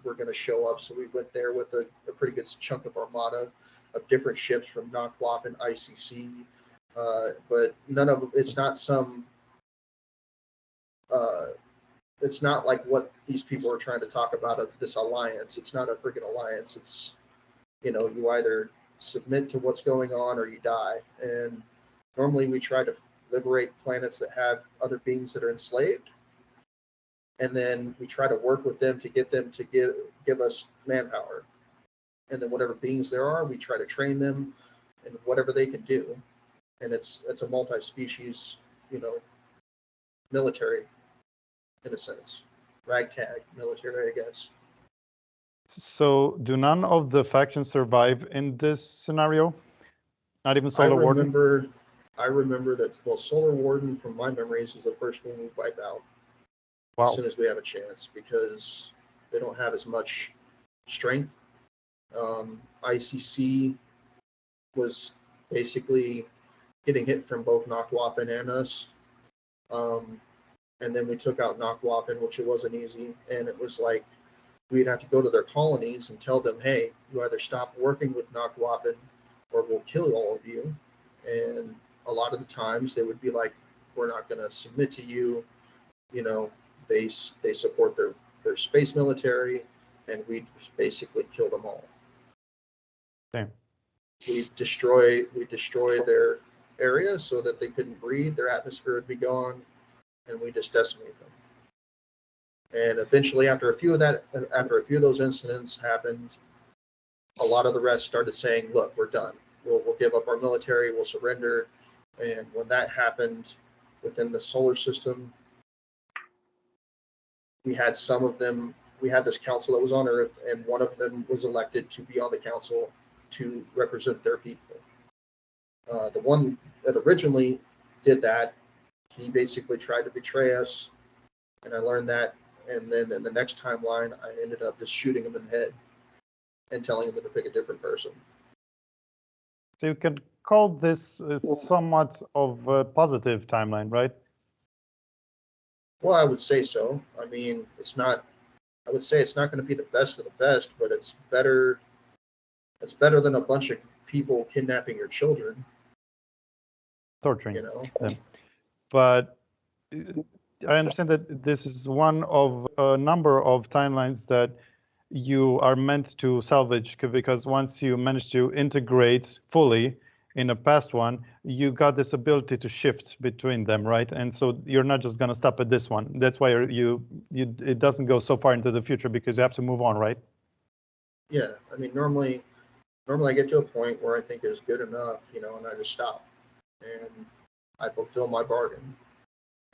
were going to show up, so we went there with a pretty good chunk of armada of different ships from Nacht Waffen, ICC, but none of it's not some. It's not like what these people are trying to talk about of this alliance. It's not a freaking alliance. It's, you either submit to what's going on or you die. And normally we try to liberate planets that have other beings that are enslaved, and then we try to work with them to get them to give us manpower. And then whatever beings there are, we try to train them in whatever they can do. And it's a multi-species, military, in a sense. Ragtag military, I guess. So do none of the factions survive in this scenario? Not even Solar Warden? I remember that, Solar Warden, from my memories, is the first one we wipe out. Wow. As soon as we have a chance, because they don't have as much strength ICC was basically getting hit from both Nacht Waffen and us. And then we took out Nacht Waffen, which it wasn't easy. And it was like we'd have to go to their colonies and tell them, hey, you either stop working with Nacht Waffen or we'll kill all of you. And a lot of the times they would be like, we're not going to submit to you. You know, they support their space military, and we basically kill them all. Damn. We destroy their area so that they couldn't breathe. Their atmosphere would be gone, and we just decimate them. And eventually, after a few of those incidents happened, a lot of the rest started saying, "Look, we're done. We'll give up our military. We'll surrender." And when that happened, within the solar system, we had some of them. We had this council that was on Earth, and one of them was elected to be on the council to represent their people. The one that originally did that, he basically tried to betray us, and I learned that. And then in the next timeline, I ended up just shooting him in the head and telling him to pick a different person. So you can call this somewhat of a positive timeline, right? Well, I would say so. I mean, it's not. I would say it's not going to be the best of the best, but it's better. It's better than a bunch of people kidnapping your children. Torturing. You know. Yeah. But I understand that this is one of a number of timelines that you are meant to salvage, because once you manage to integrate fully in a past one, you got this ability to shift between them, right? And so you're not just going to stop at this one. That's why it doesn't go so far into the future, because you have to move on, right? Yeah, I mean, normally I get to a point where I think is good enough, you know, and I just stop and I fulfill my bargain.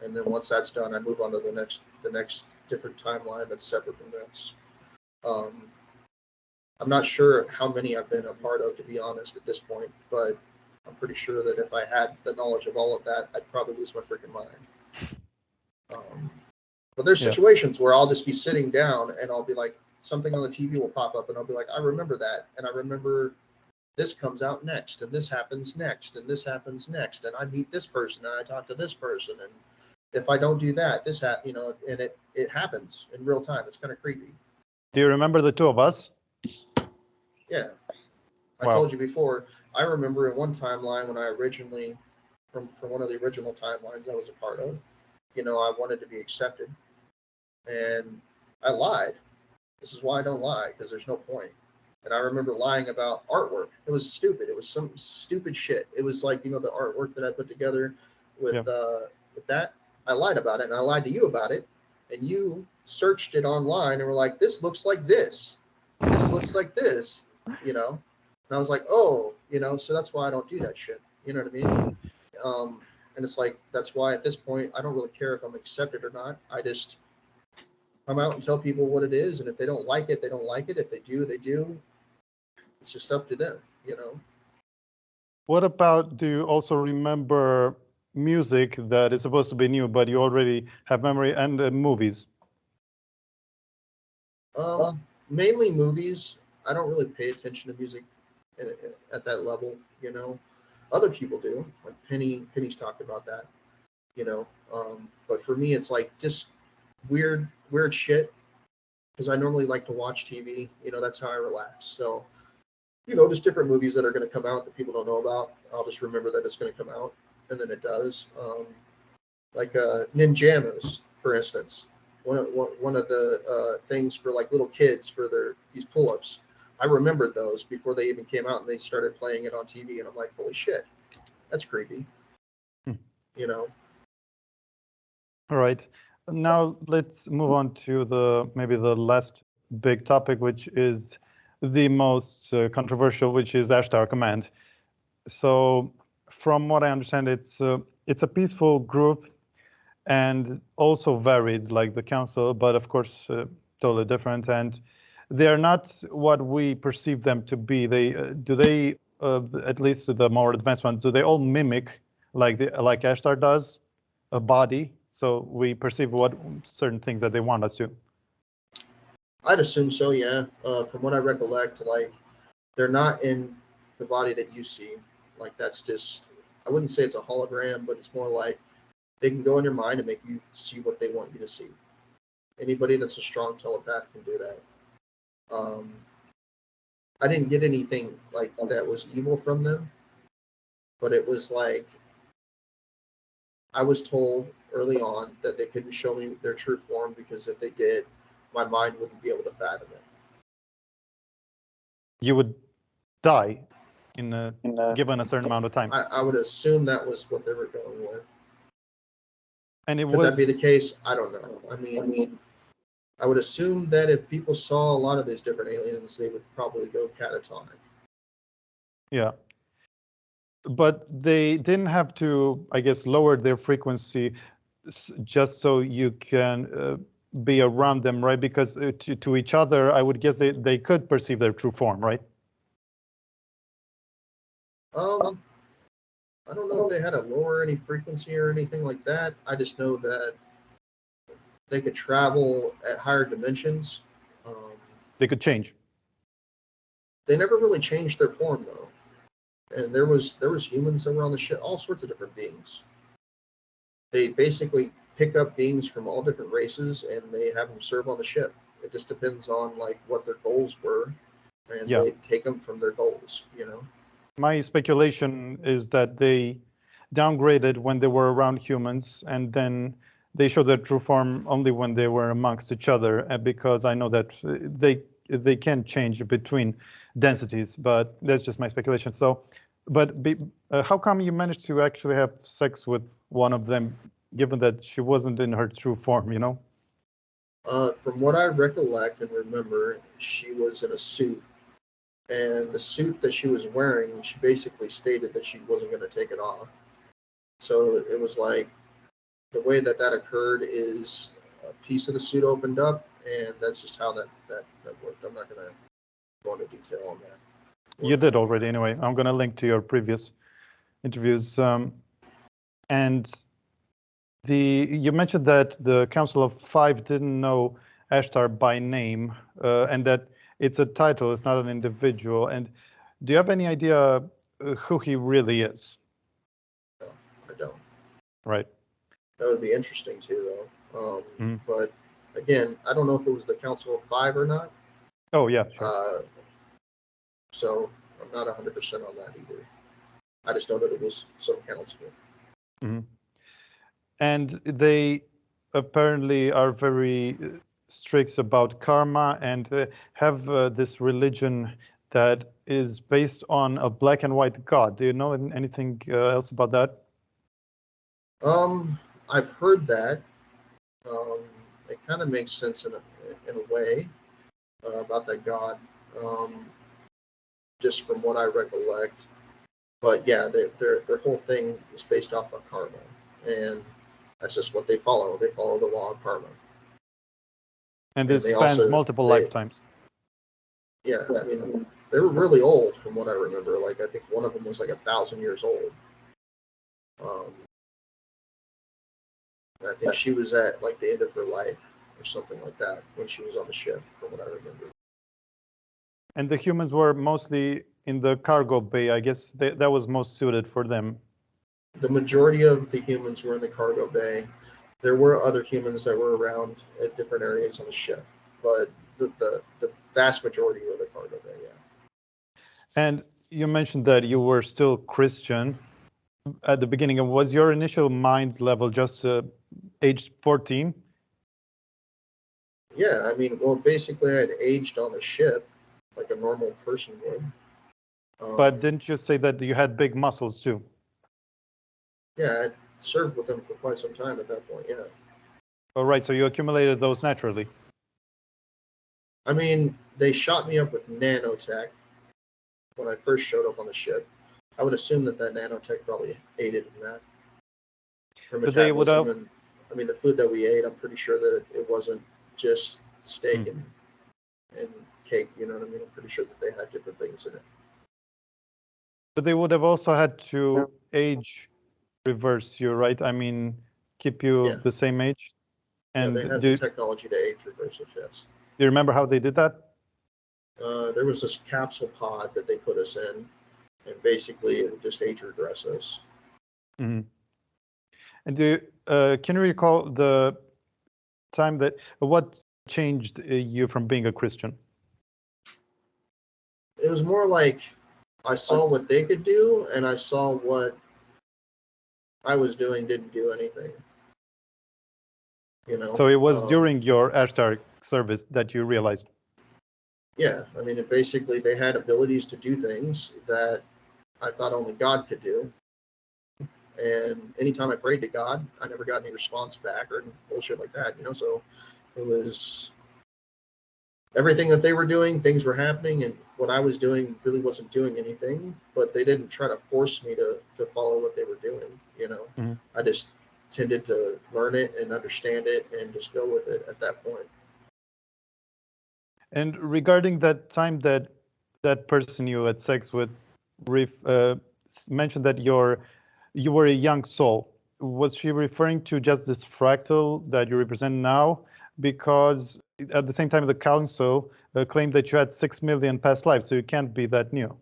And then once that's done, I move on to the next different timeline that's separate from this. I'm not sure how many I've been a part of, to be honest, at this point, but I'm pretty sure that if I had the knowledge of all of that, I'd probably lose my freaking mind. But there's situations where I'll just be sitting down and I'll be like, something on the TV will pop up and I'll be like, I remember that. And I remember this comes out next, and this happens next, and this happens next. And I meet this person and I talk to this person. And if I don't do that, you know, and it happens in real time. It's kind of creepy. Do you remember the two of us? Yeah. I Wow. told you before, I remember in one timeline when I originally, from one of the original timelines I was a part of, you know, I wanted to be accepted. And I lied. This is why I don't lie, because there's no point. And I remember lying about artwork. It was stupid. It was some stupid shit. It was like, you know, the artwork that I put together with that. I lied about it, and I lied to you about it. And you searched it online and were like, this looks like this. This looks like this, you know. And I was like, oh, you know, so that's why I don't do that shit. You know what I mean? And it's like, that's why at this point, I don't really care if I'm accepted or not. I just come out and tell people what it is. And if they don't like it, they don't like it. If they do, they do. It's just up to them, you know. What about, do you also remember music that is supposed to be new, but you already have memory, and movies? Mainly movies. I don't really pay attention to music at that level, you know. Other people do. Like Penny's talked about that, you know. But for me, it's like just weird shit, because I normally like to watch TV. You know, that's how I relax. So, you know, just different movies that are going to come out that people don't know about. I'll just remember that it's going to come out, and then it does. Like Ninjamas, for instance. One of the things for like little kids for these pull-ups. I remembered those before they even came out, and they started playing it on TV, and I'm like, holy shit, that's creepy. You know. All right. Now let's move on to maybe the last big topic, which is the most controversial, which is Ashtar Command. So, from what I understand, it's a peaceful group, and also varied like the council, but of course totally different. And they are not what we perceive them to be. They at least the more advanced ones, do they all mimic like Ashtar does, a body? So we perceive what certain things that they want us to. I'd assume so, yeah. From what I recollect, like they're not in the body that you see. Like that's just, I wouldn't say it's a hologram, but it's more like they can go in your mind and make you see what they want you to see. Anybody that's a strong telepath can do that. I didn't get anything like that was evil from them, but it was like I was told early on that they couldn't show me their true form because if they did, my mind wouldn't be able to fathom it. You would die given a certain amount of time. I would assume that was what they were going with. And Could that be the case? I don't know. I mean, I would assume that if people saw a lot of these different aliens, they would probably go catatonic. Yeah. But they didn't have to, I guess, lower their frequency just so you can be around them, right? Because to each other, I would guess they could perceive their true form, right? I don't know if they had to lower any frequency or anything like that. I just know that they could travel at higher dimensions. They could change. They never really changed their form though, and there was humans that were on the ship, all sorts of different beings. They basically pick up beings from all different races and they have them serve on the ship. It just depends on like what their goals were, and they take them from their goals. You know. My speculation is that they downgraded when they were around humans, and then they showed their true form only when they were amongst each other, because I know that they can change between densities, but that's just my speculation. So, but how come you managed to actually have sex with one of them, given that she wasn't in her true form, you know? From what I recollect and remember, she was in a suit. And the suit that she was wearing, she basically stated that she wasn't going to take it off. So it was like the way that occurred is a piece of the suit opened up, and that's just how that worked. I'm not going to go into detail on that. You did already anyway. I'm going to link to your previous interviews. And you mentioned that the Council of Five didn't know Ashtar by name, and that it's a title, it's not an individual. And do you have any idea who he really is? No, I don't. Right. That would be interesting too, though. But again, I don't know if it was the Council of Five or not. Oh, yeah, sure. So I'm not 100% on that either. I just know that it was some council. And they apparently are very strict about karma and have this religion that is based on a black and white god. Do you know anything else about that? I've heard that. It kind of makes sense in a way about that god, just from what I recollect. But yeah, their whole thing is based off of karma, and that's just what they follow. They follow the law of karma. And this spans multiple lifetimes. Yeah, I mean, they were really old from what I remember. Like, I think one of them was like 1,000 years old. I think she was at like the end of her life or something like that when she was on the ship, from what I remember. And the humans were mostly in the cargo bay. I guess that was most suited for them. The majority of the humans were in the cargo bay. There were other humans that were around at different areas on the ship, but the vast majority were the cargo bay, yeah. And you mentioned that you were still Christian at the beginning. Was your initial mind level just age 14? Yeah, I mean, well, basically I had aged on the ship like a normal person would. But didn't you say that you had big muscles too? Yeah, I served with them for quite some time at that point, yeah. All right, so you accumulated those naturally. I mean, they shot me up with nanotech when I first showed up on the ship. I would assume that nanotech probably aided in that. For metabolism, and I mean, the food that we ate, I'm pretty sure that it wasn't just steak and cake, you know what I mean? I'm pretty sure that they had different things in it. But they would have also had to age reverse you, right? I mean, keep you the same age? And they have the technology to age reverse, yes. Do you remember how they did that? There was this capsule pod that they put us in, and basically it would just age regress us. Mm-hmm. And can you recall the time that what changed you from being a Christian? It was more like I saw what they could do, and I saw what I was doing didn't do anything. You know. So it was during your Ashtar service that you realized. Yeah, I mean, basically they had abilities to do things that I thought only God could do. And anytime I prayed to God, I never got any response back or bullshit like that, you know. So it was everything that they were doing, things were happening, and what I was doing really wasn't doing anything. But they didn't try to force me to follow what they were doing, you know. Mm-hmm. I just tended to learn it and understand it and just go with it at that point. And regarding that time that that person you had sex with mentioned that you were a young soul, was she referring to just this fractal that you represent now? Because at the same time, the council claimed that you had 6 million past lives, so you can't be that new.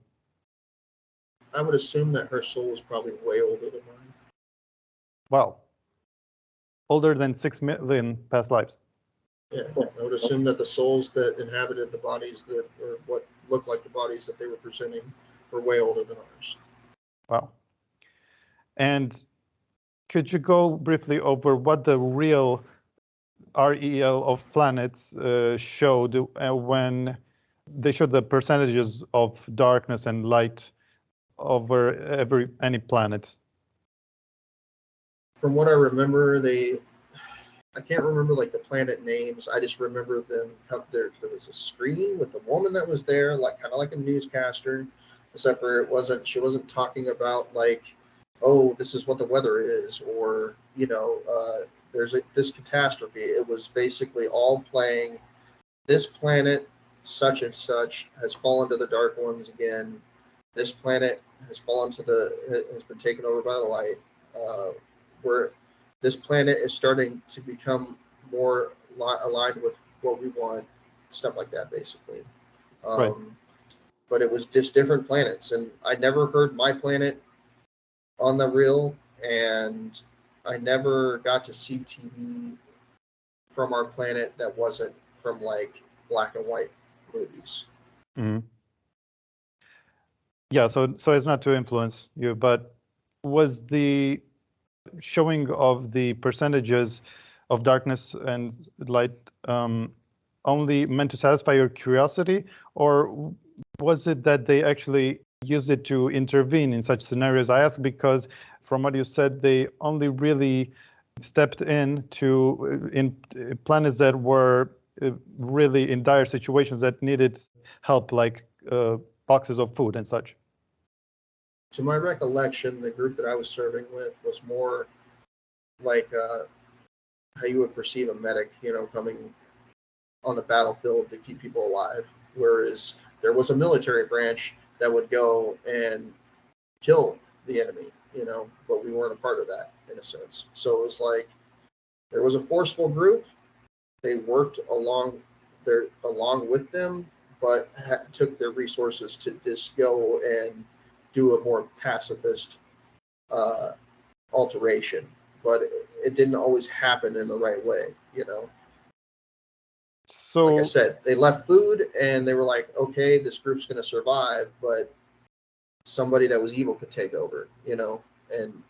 I would assume that her soul is probably way older than mine. Wow. Older than 6 million past lives. Yeah, I would assume that the souls that inhabited the bodies that or what looked like the bodies that they were presenting were way older than ours. Wow. And could you go briefly over what the real REL of planets showed when they showed the percentages of darkness and light over any planet? From what I remember, I can't remember like the planet names. I just remember them. There was a screen with the woman that was there, like kind of like a newscaster, except for she wasn't talking about like, oh, this is what the weather is, or you know, there's this catastrophe. It was basically all playing. This planet, such and such, has fallen to the dark ones again. This planet has has been taken over by the light. Where this planet is starting to become more aligned with what we want, stuff like that, basically. Right. But it was just different planets, and I never heard my planet on the reel, and I never got to see TV from our planet that wasn't from like black and white movies. Mm-hmm. Yeah, so as not to influence you, but was the showing of the percentages of darkness and light only meant to satisfy your curiosity, or was it that they actually used it to intervene in such scenarios? I ask because from what you said, they only really stepped in planets that were really in dire situations that needed help, like boxes of food and such. To my recollection, the group that I was serving with was more like how you would perceive a medic, you know, coming on the battlefield to keep people alive. Whereas there was a military branch that would go and kill the enemy, you know, but we weren't a part of that in a sense. So it was like there was a forceful group. They worked along with them, but took their resources to just go and do a more pacifist alteration. But it didn't always happen in the right way, you know. So, like I said, they left food and they were like, okay, this group's going to survive, but somebody that was evil could take over, you know, and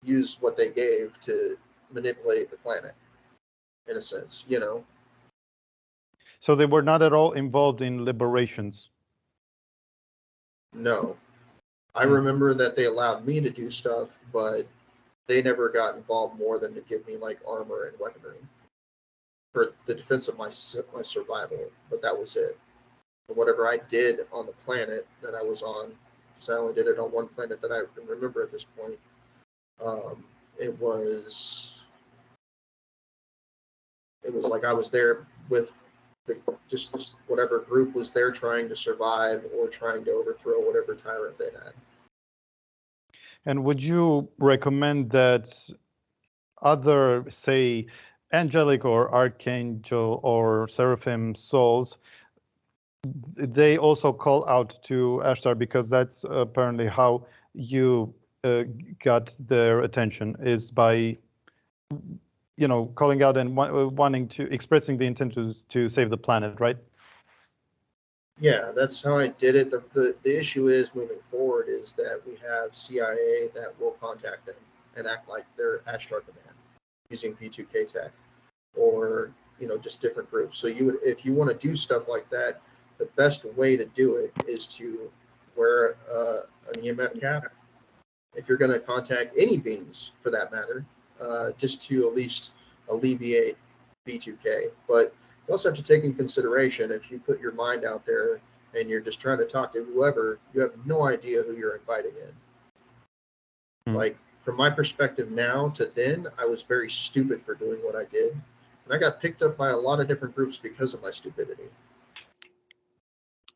use what they gave to manipulate the planet, in a sense, you know. So they were not at all involved in liberations? No. I remember that they allowed me to do stuff, but they never got involved more than to give me like armor and weaponry for the defense of my survival, but that was it. And whatever I did on the planet that I was on, because I only did it on one planet that I can remember at this point, it was like I was there with just whatever group was there trying to survive or trying to overthrow whatever tyrant they had. And would you recommend that other, say, angelic or archangel or seraphim souls they also call out to Ashtar because that's apparently how you got their attention, is by, you know, calling out and wanting to, expressing the intent to save the planet, right? Yeah, that's how I did it. The issue is moving forward is that we have CIA that will contact them and act like they're Ashtar Command using V2K tech, or just different groups. So you would, if you want to do stuff like that, the best way to do it is to wear an EMF cap. If you're going to contact any beings, for that matter, just to at least alleviate V2K. But you also have to take in consideration, if you put your mind out there and you're just trying to talk to whoever, you have no idea who you're inviting in. Like, from my perspective now to then, I was very stupid for doing what I did. And I got picked up by a lot of different groups because of my stupidity.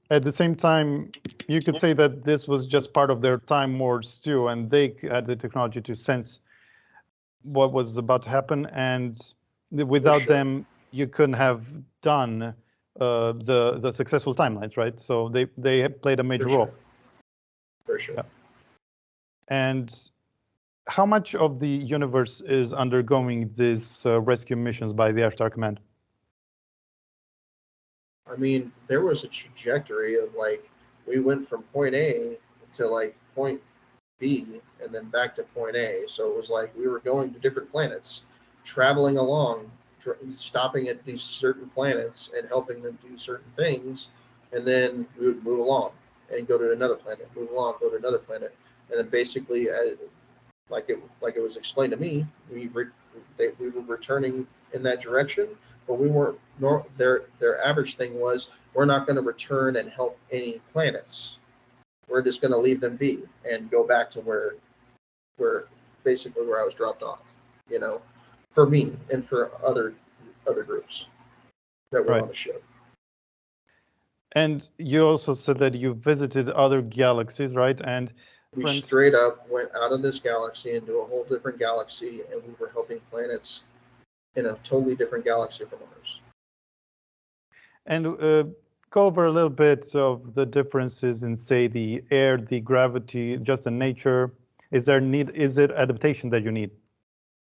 At the same time, you could say that this was just part of their time wars too, and they had the technology to sense what was about to happen, and without them, you couldn't have done the successful timelines, right? So they played a major role. For sure. Yeah. And how much of the universe is undergoing these rescue missions by the Ashtar Command? I mean, there was a trajectory of, like, we went from point A to like point B and then back to point A. So it was like we were going to different planets, traveling along, stopping at these certain planets and helping them do certain things. And then we would move along and go to another planet, move along, go to another planet. And then basically, like it was explained to me, we were returning in that direction, but we weren't. Their average thing was, we're not going to return and help any planets. We're just going to leave them be and go back to where basically where I was dropped off. For me and for other groups that were on the ship. And you also said that you visited other galaxies, right? And we straight up went out of this galaxy into a whole different galaxy, and we were helping planets in a totally different galaxy from ours. And go over a little bit of the differences in, say, the air, the gravity, just the nature. Is it adaptation that you need?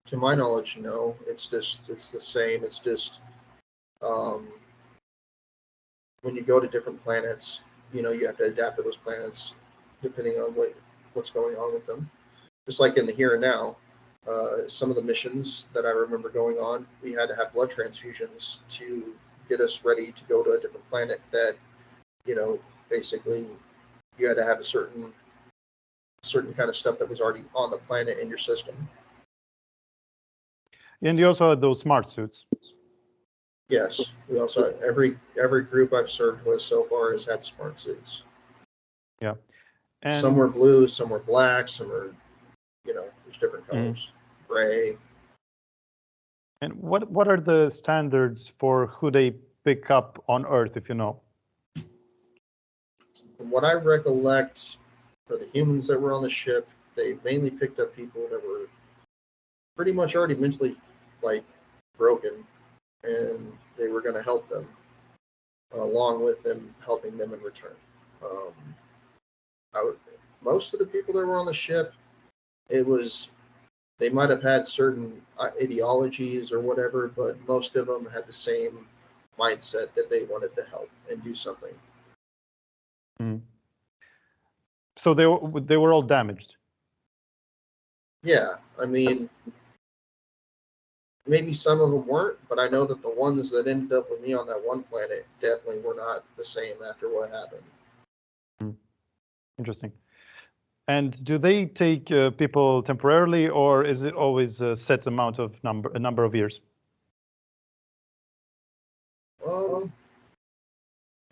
To my knowledge, no. It's the same. It's just when you go to different planets, you have to adapt to those planets depending on what's going on with them. Just like in the here and now, some of the missions that I remember going on, we had to have blood transfusions to get us ready to go to a different planet that, basically you had to have a certain kind of stuff that was already on the planet in your system. And you also had those smart suits. Yes, we also every group I've served with so far has had smart suits. Yeah, and some were blue, some were black, some were, there's different colors, gray. And what are the standards for who they pick up on Earth, if you know? From what I recollect, for the humans that were on the ship, they mainly picked up people that were pretty much already mentally broken, and they were going to help them along with them helping them in return. Most of the people that were on the ship, they might have had certain ideologies or whatever, but most of them had the same mindset that they wanted to help and do something. So they were all damaged. Yeah, I mean, maybe some of them weren't, but I know that the ones that ended up with me on that one planet definitely were not the same after what happened. Interesting. And do they take people temporarily, or is it always a set amount of number of years?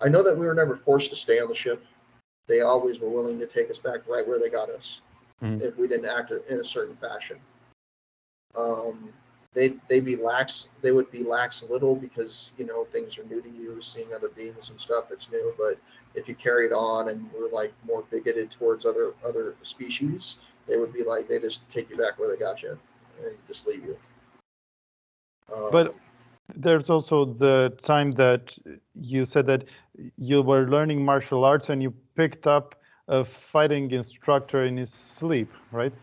I know that we were never forced to stay on the ship. They always were willing to take us back right where they got us if we didn't act in a certain fashion. They'd be lax. They would be lax a little because things are new to you, seeing other beings and stuff that's new. But if you carried on and were more bigoted towards other species, they would be they just take you back where they got you and just leave you. But There's also the time that you said that you were learning martial arts and you picked up a fighting instructor in his sleep, right?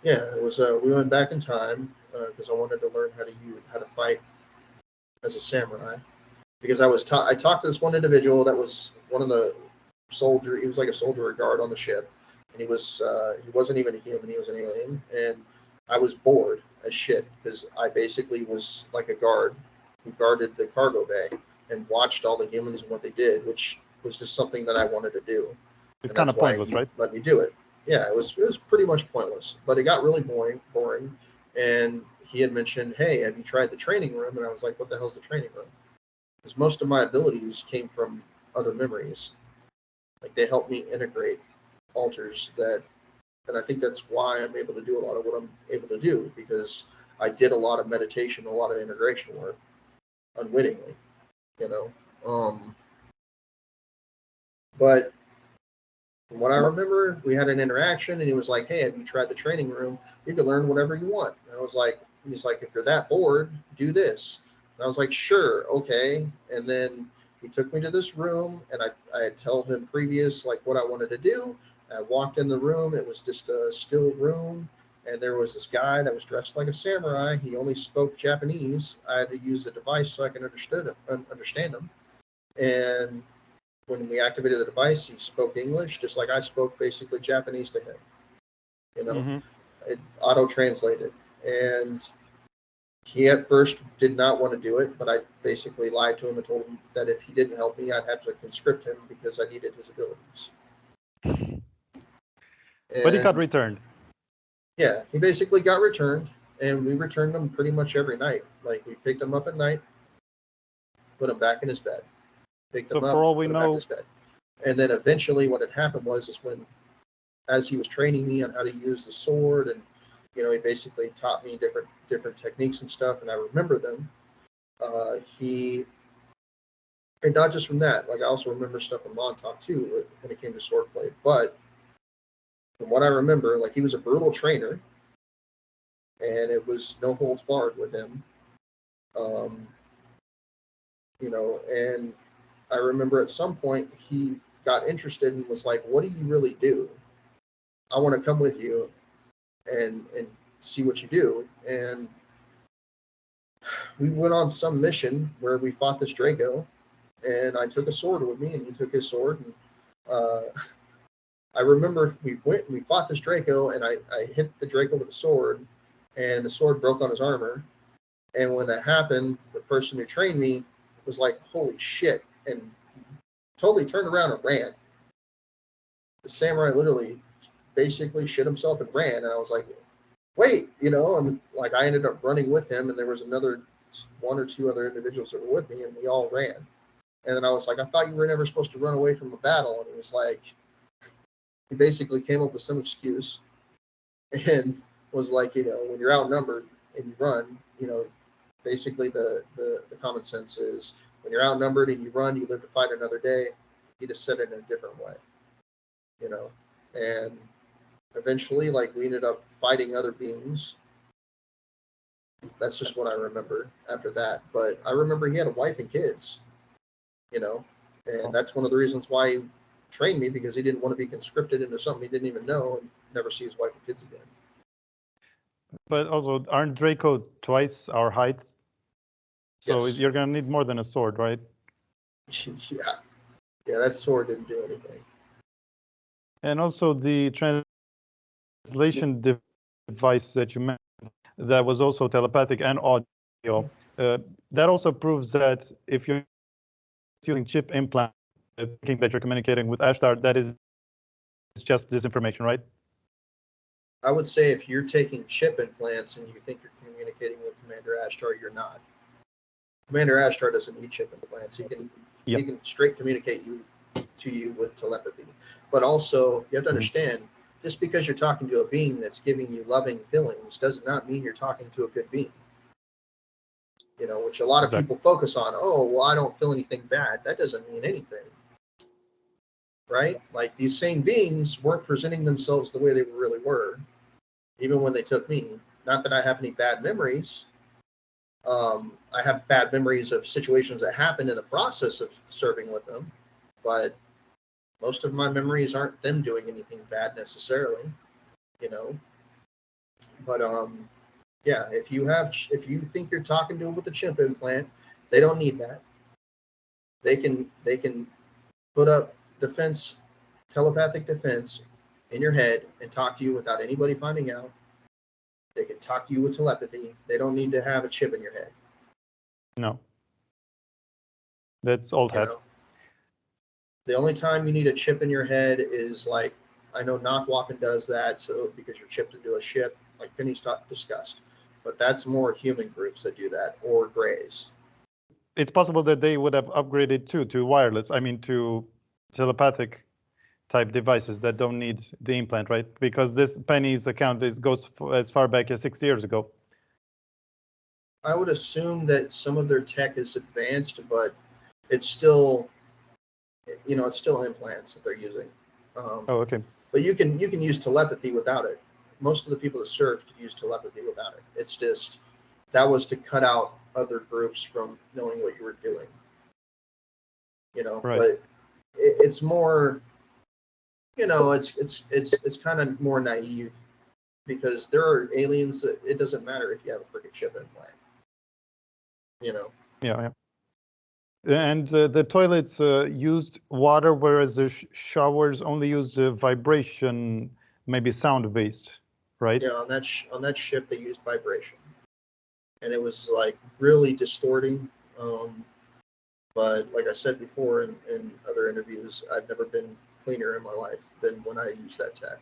Yeah, it was. We went back in time because I wanted to learn how to fight as a samurai. Because I talked to this one individual that was one of the soldier. He was like a soldier or guard on the ship, and he wasn't even a human. He was an alien, and I was bored as shit because I basically was like a guard who guarded the cargo bay and watched all the humans and what they did, which was just something that I wanted to do. It's And kind that's of why pointless, he right? let me do it. Yeah, it was pretty much pointless, but it got really boring. And he had mentioned, "Hey, have you tried the training room?" And I was like, "What the hell's the training room?" Because most of my abilities came from other memories. Like they help me integrate alters that, and I think that's why I'm able to do a lot of what I'm able to do because I did a lot of meditation, a lot of integration work, unwittingly, you know. But from what I remember, we had an interaction, and he was like, "Hey, have you tried the training room? You can learn whatever you want." And I was like, "He's like, if you're that bored, do this." And I was like, "Sure, okay." And then he took me to this room, and I had told him previous like what I wanted to do. I walked in the room; it was just a still room, and there was this guy that was dressed like a samurai. He only spoke Japanese. I had to use a device so I can understand him, and when we activated the device, he spoke English just like I spoke basically Japanese to him. You know, Mm-hmm. it auto translated. And he at first did not want to do it, but I basically lied to him and told him that if he didn't help me, I'd have to conscript him because I needed his abilities. But he got And returned. yeah, he basically got returned, and we returned him pretty much every night. Like we picked him up at night, put him back in his bed, picked So him for up, all we put him back in know, his bed. And then eventually what had happened was is when as he was training me on how to use the sword, and he basically taught me different techniques and stuff, and I remember them. He and not just from that, like I also remember stuff from Montauk too when it came to swordplay. But from what I remember, like he was a brutal trainer, and it was no holds barred with him. Um, and I remember at some point he got interested and was like, "What do you really do? I want to come with you and see what you do." And we went on some mission where we fought this Draco, and I took a sword with me, and he took his sword. And uh, I remember we went and we fought this Draco, and I hit the Draco with a sword, and the sword broke on his armor. And when that happened, the person who trained me was like, "Holy shit," and totally turned around and ran. The samurai literally basically shit himself and ran, and I was like, "Wait," and like I ended up running with him, and there was another one or two other individuals that were with me, and we all ran. And then I was like, "I thought you were never supposed to run away from a battle." And it was like, he basically came up with some excuse and was like, when you're outnumbered and you run, basically the common sense is when you're outnumbered and you run, you live to fight another day. He just said it in a different way, you know. And eventually, like, we ended up fighting other beings. That's just what I remember after that. But I remember he had a wife and kids, and that's one of the reasons why he trained me, because he didn't want to be conscripted into something he didn't even know and never see his wife and kids again. but also aren't Draco twice our height? So Yes. you're gonna need more than a sword, right? Yeah, that sword didn't do anything. And also the translation device that you mentioned, that was also telepathic and audio. That also proves that if you're using chip implant, thinking that you're communicating with Ashtar, that is just disinformation, right? I would say if you're taking chip implants and you think you're communicating with Commander Ashtar, you're not. Commander Ashtar doesn't need chip implants. He can straight communicate to you with telepathy. But also, you have to understand, just because you're talking to a being that's giving you loving feelings does not mean you're talking to a good being. Which a lot of people focus on. "Oh, well, I don't feel anything bad." That doesn't mean anything, right? Like, these same beings weren't presenting themselves the way they really were, even when they took me. Not that I have any bad memories, I have bad memories of situations that happened in the process of serving with them, but most of my memories aren't them doing anything bad necessarily, you know. But yeah, if you think you're talking to them with a chimp implant, they don't need that. They can put up telepathic defense in your head and talk to you without anybody finding out. They can talk to you with telepathy. They don't need to have a chip in your head. No. That's old hat. The only time you need a chip in your head is like, I know Nacht Waffen does that, so because you're chipped into a ship, like Penny's discussed. But that's more human groups that do that, or Greys. It's possible that they would have upgraded too to wireless. I mean, to telepathic type devices that don't need the implant, right? Because this Penny's account goes as far back as 6 years ago. I would assume that some of their tech is advanced, but it's still, it's still implants that they're using. Oh, okay. But you can use telepathy without it. Most of the people that served could use telepathy without it. It's just that was to cut out other groups from knowing what you were doing. Right. But it's more, it's kind of more naive because there are aliens that it doesn't matter if you have a freaking chip implant. Yeah. And the toilets used water, whereas the showers only used vibration, maybe sound-based, right? Yeah, on that ship they used vibration, and it was like really distorting. But like I said before in other interviews, I've never been cleaner in my life than when I used that tech.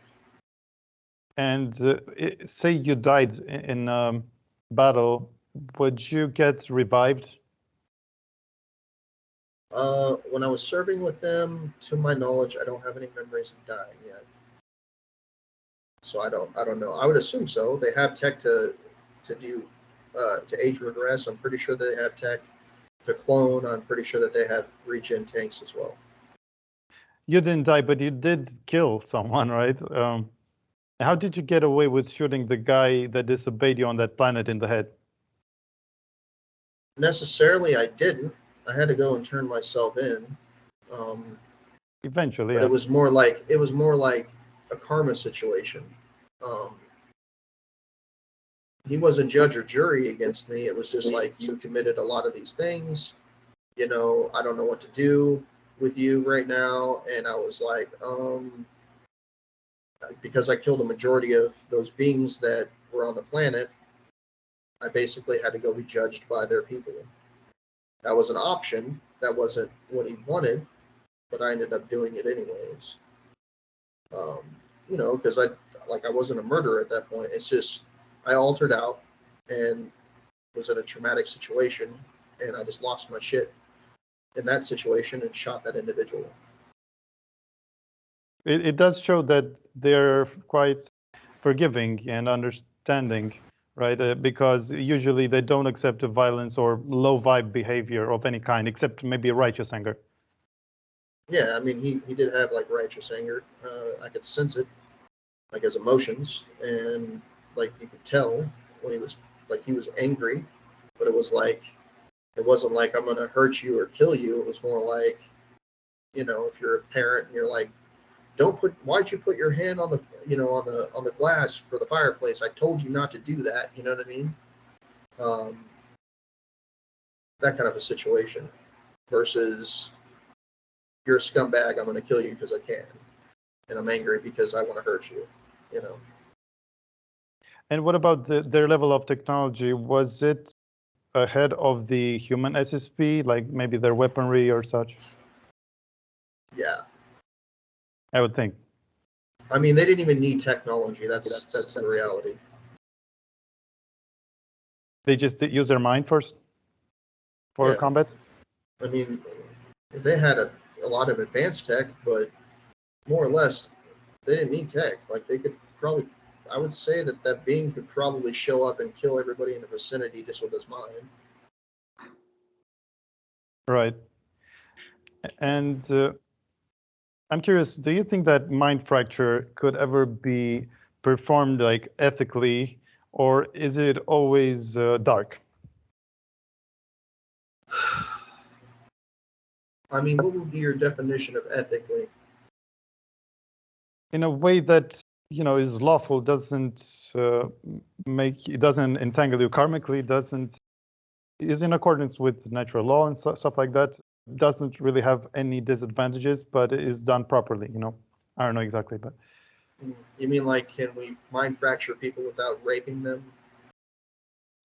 And say you died in battle, would you get revived? When I was serving with them, to my knowledge, I don't have any memories of dying yet. So I don't know. I would assume so. They have tech to do to age regress. I'm pretty sure they have tech to clone. I'm pretty sure that they have regen tanks as well. You didn't die, but you did kill someone, right? How did you get away with shooting the guy that disobeyed you on that planet in the head? Necessarily, I didn't. I had to go and turn myself in. Eventually, but yeah. it was more like a karma situation. He wasn't judge or jury against me. It was just like, you committed a lot of these things. I don't know what to do with you right now. And I was like, because I killed a majority of those beings that were on the planet, I basically had to go be judged by their people. That was an option. That wasn't what he wanted, but I ended up doing it anyways. Because I wasn't a murderer at that point. It's just I altered out and was in a traumatic situation, and I just lost my shit in that situation and shot that individual. It does show that they're quite forgiving and understanding, right? Because usually they don't accept violence or low vibe behavior of any kind, except maybe righteous anger. Yeah, I mean, he did have like righteous anger. I could sense it, like his emotions, and like you could tell when he was angry, but it wasn't like I'm gonna hurt you or kill you. It was more like, if you're a parent and you're like, why'd you put your hand on the on the glass for the fireplace? I told you not to do that. You know what I mean? That kind of a situation versus you're a scumbag. I'm going to kill you because I can, and I'm angry because I want to hurt you. And what about their level of technology? Was it ahead of the human SSP, like maybe their weaponry or such? Yeah, I would think. I mean, they didn't even need technology. That's the reality. They just use their mind first for combat? I mean, they had a lot of advanced tech, but more or less, they didn't need tech. Like, they could probably, I would say that being could probably show up and kill everybody in the vicinity just with his mind. Right. And I'm curious, do you think that mind fracture could ever be performed like ethically, or is it always dark? I mean, what would be your definition of ethically? In a way that, is lawful, doesn't doesn't entangle you karmically, is in accordance with natural law and stuff like that, doesn't really have any disadvantages, but is done properly, I don't know exactly, but. You mean like, can we mind fracture people without raping them?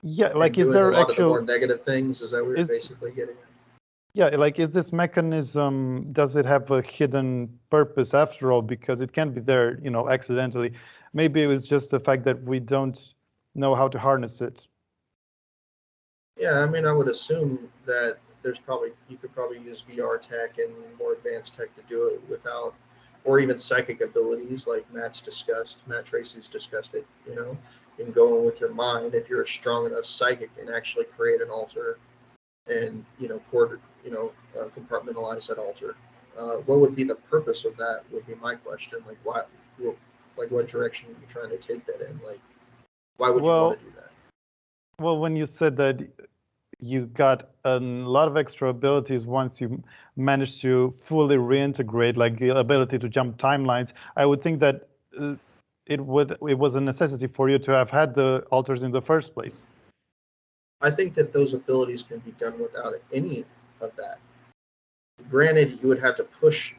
Yeah, And like, is doing there a lot of the more actual, negative things? Is that what you're basically getting at? yeah, like, is this mechanism, does it have a hidden purpose after all? Because it can't be there, accidentally. Maybe it was just the fact that we don't know how to harness it. Yeah, I mean, I would assume that you could probably use VR tech and more advanced tech to do it without, or even psychic abilities like Matt Tracy's discussed it, you can go in with your mind if you're a strong enough psychic and actually create an altar and, compartmentalize that altar. What would be the purpose of that would be my question. Like, what direction are you trying to take that in? Like, why would you want to do that? Well, when you said that you got a lot of extra abilities once you manage to fully reintegrate, like the ability to jump timelines, I would think that it was a necessity for you to have had the altars in the first place. I think that those abilities can be done without any of that. Granted, you would have to push.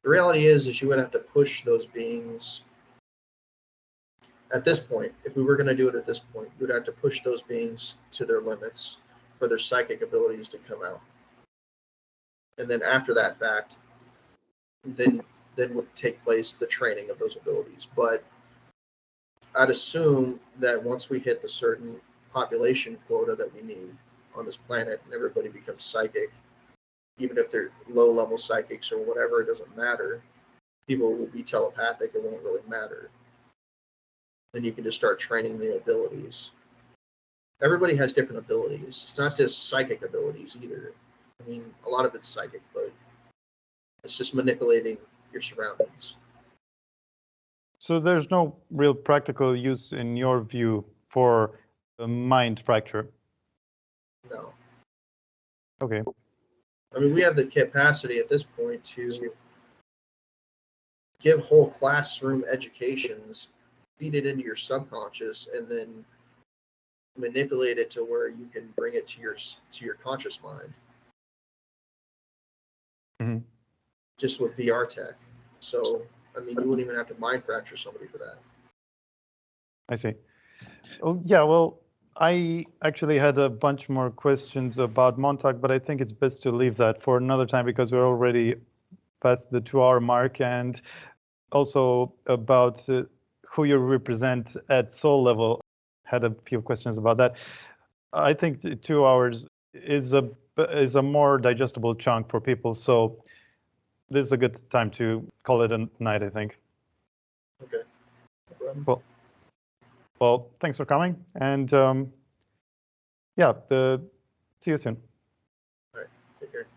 The reality is you would have to push those beings. At this point, if we were going to do it at this point, you would have to push those beings to their limits for their psychic abilities to come out. And then after that fact, then would take place the training of those abilities. But I'd assume that once we hit the certain population quota that we need on this planet and everybody becomes psychic, even if they're low-level psychics or whatever, it doesn't matter. People will be telepathic. It won't really matter. Then you can just start training the abilities. Everybody has different abilities. It's not just psychic abilities either. I mean, a lot of it's psychic, but it's just manipulating your surroundings. So there's no real practical use, in your view, for a mind fracture? No. Okay. I mean, we have the capacity at this point to give whole classroom educations, feed it into your subconscious, and then manipulate it to where you can bring it to your conscious mind. Mm-hmm. Just with VR tech. So, I mean, you wouldn't even have to mind fracture somebody for that. I see. Oh, yeah, well, I actually had a bunch more questions about Montauk, but I think it's best to leave that for another time because we're already past the 2-hour mark, and also about who you represent at soul level. Had a few questions about that. I think 2 hours is a more digestible chunk for people, so this is a good time to call it a night, I think. Okay. Cool. Well, thanks for coming, and yeah, see you soon. All right, take care.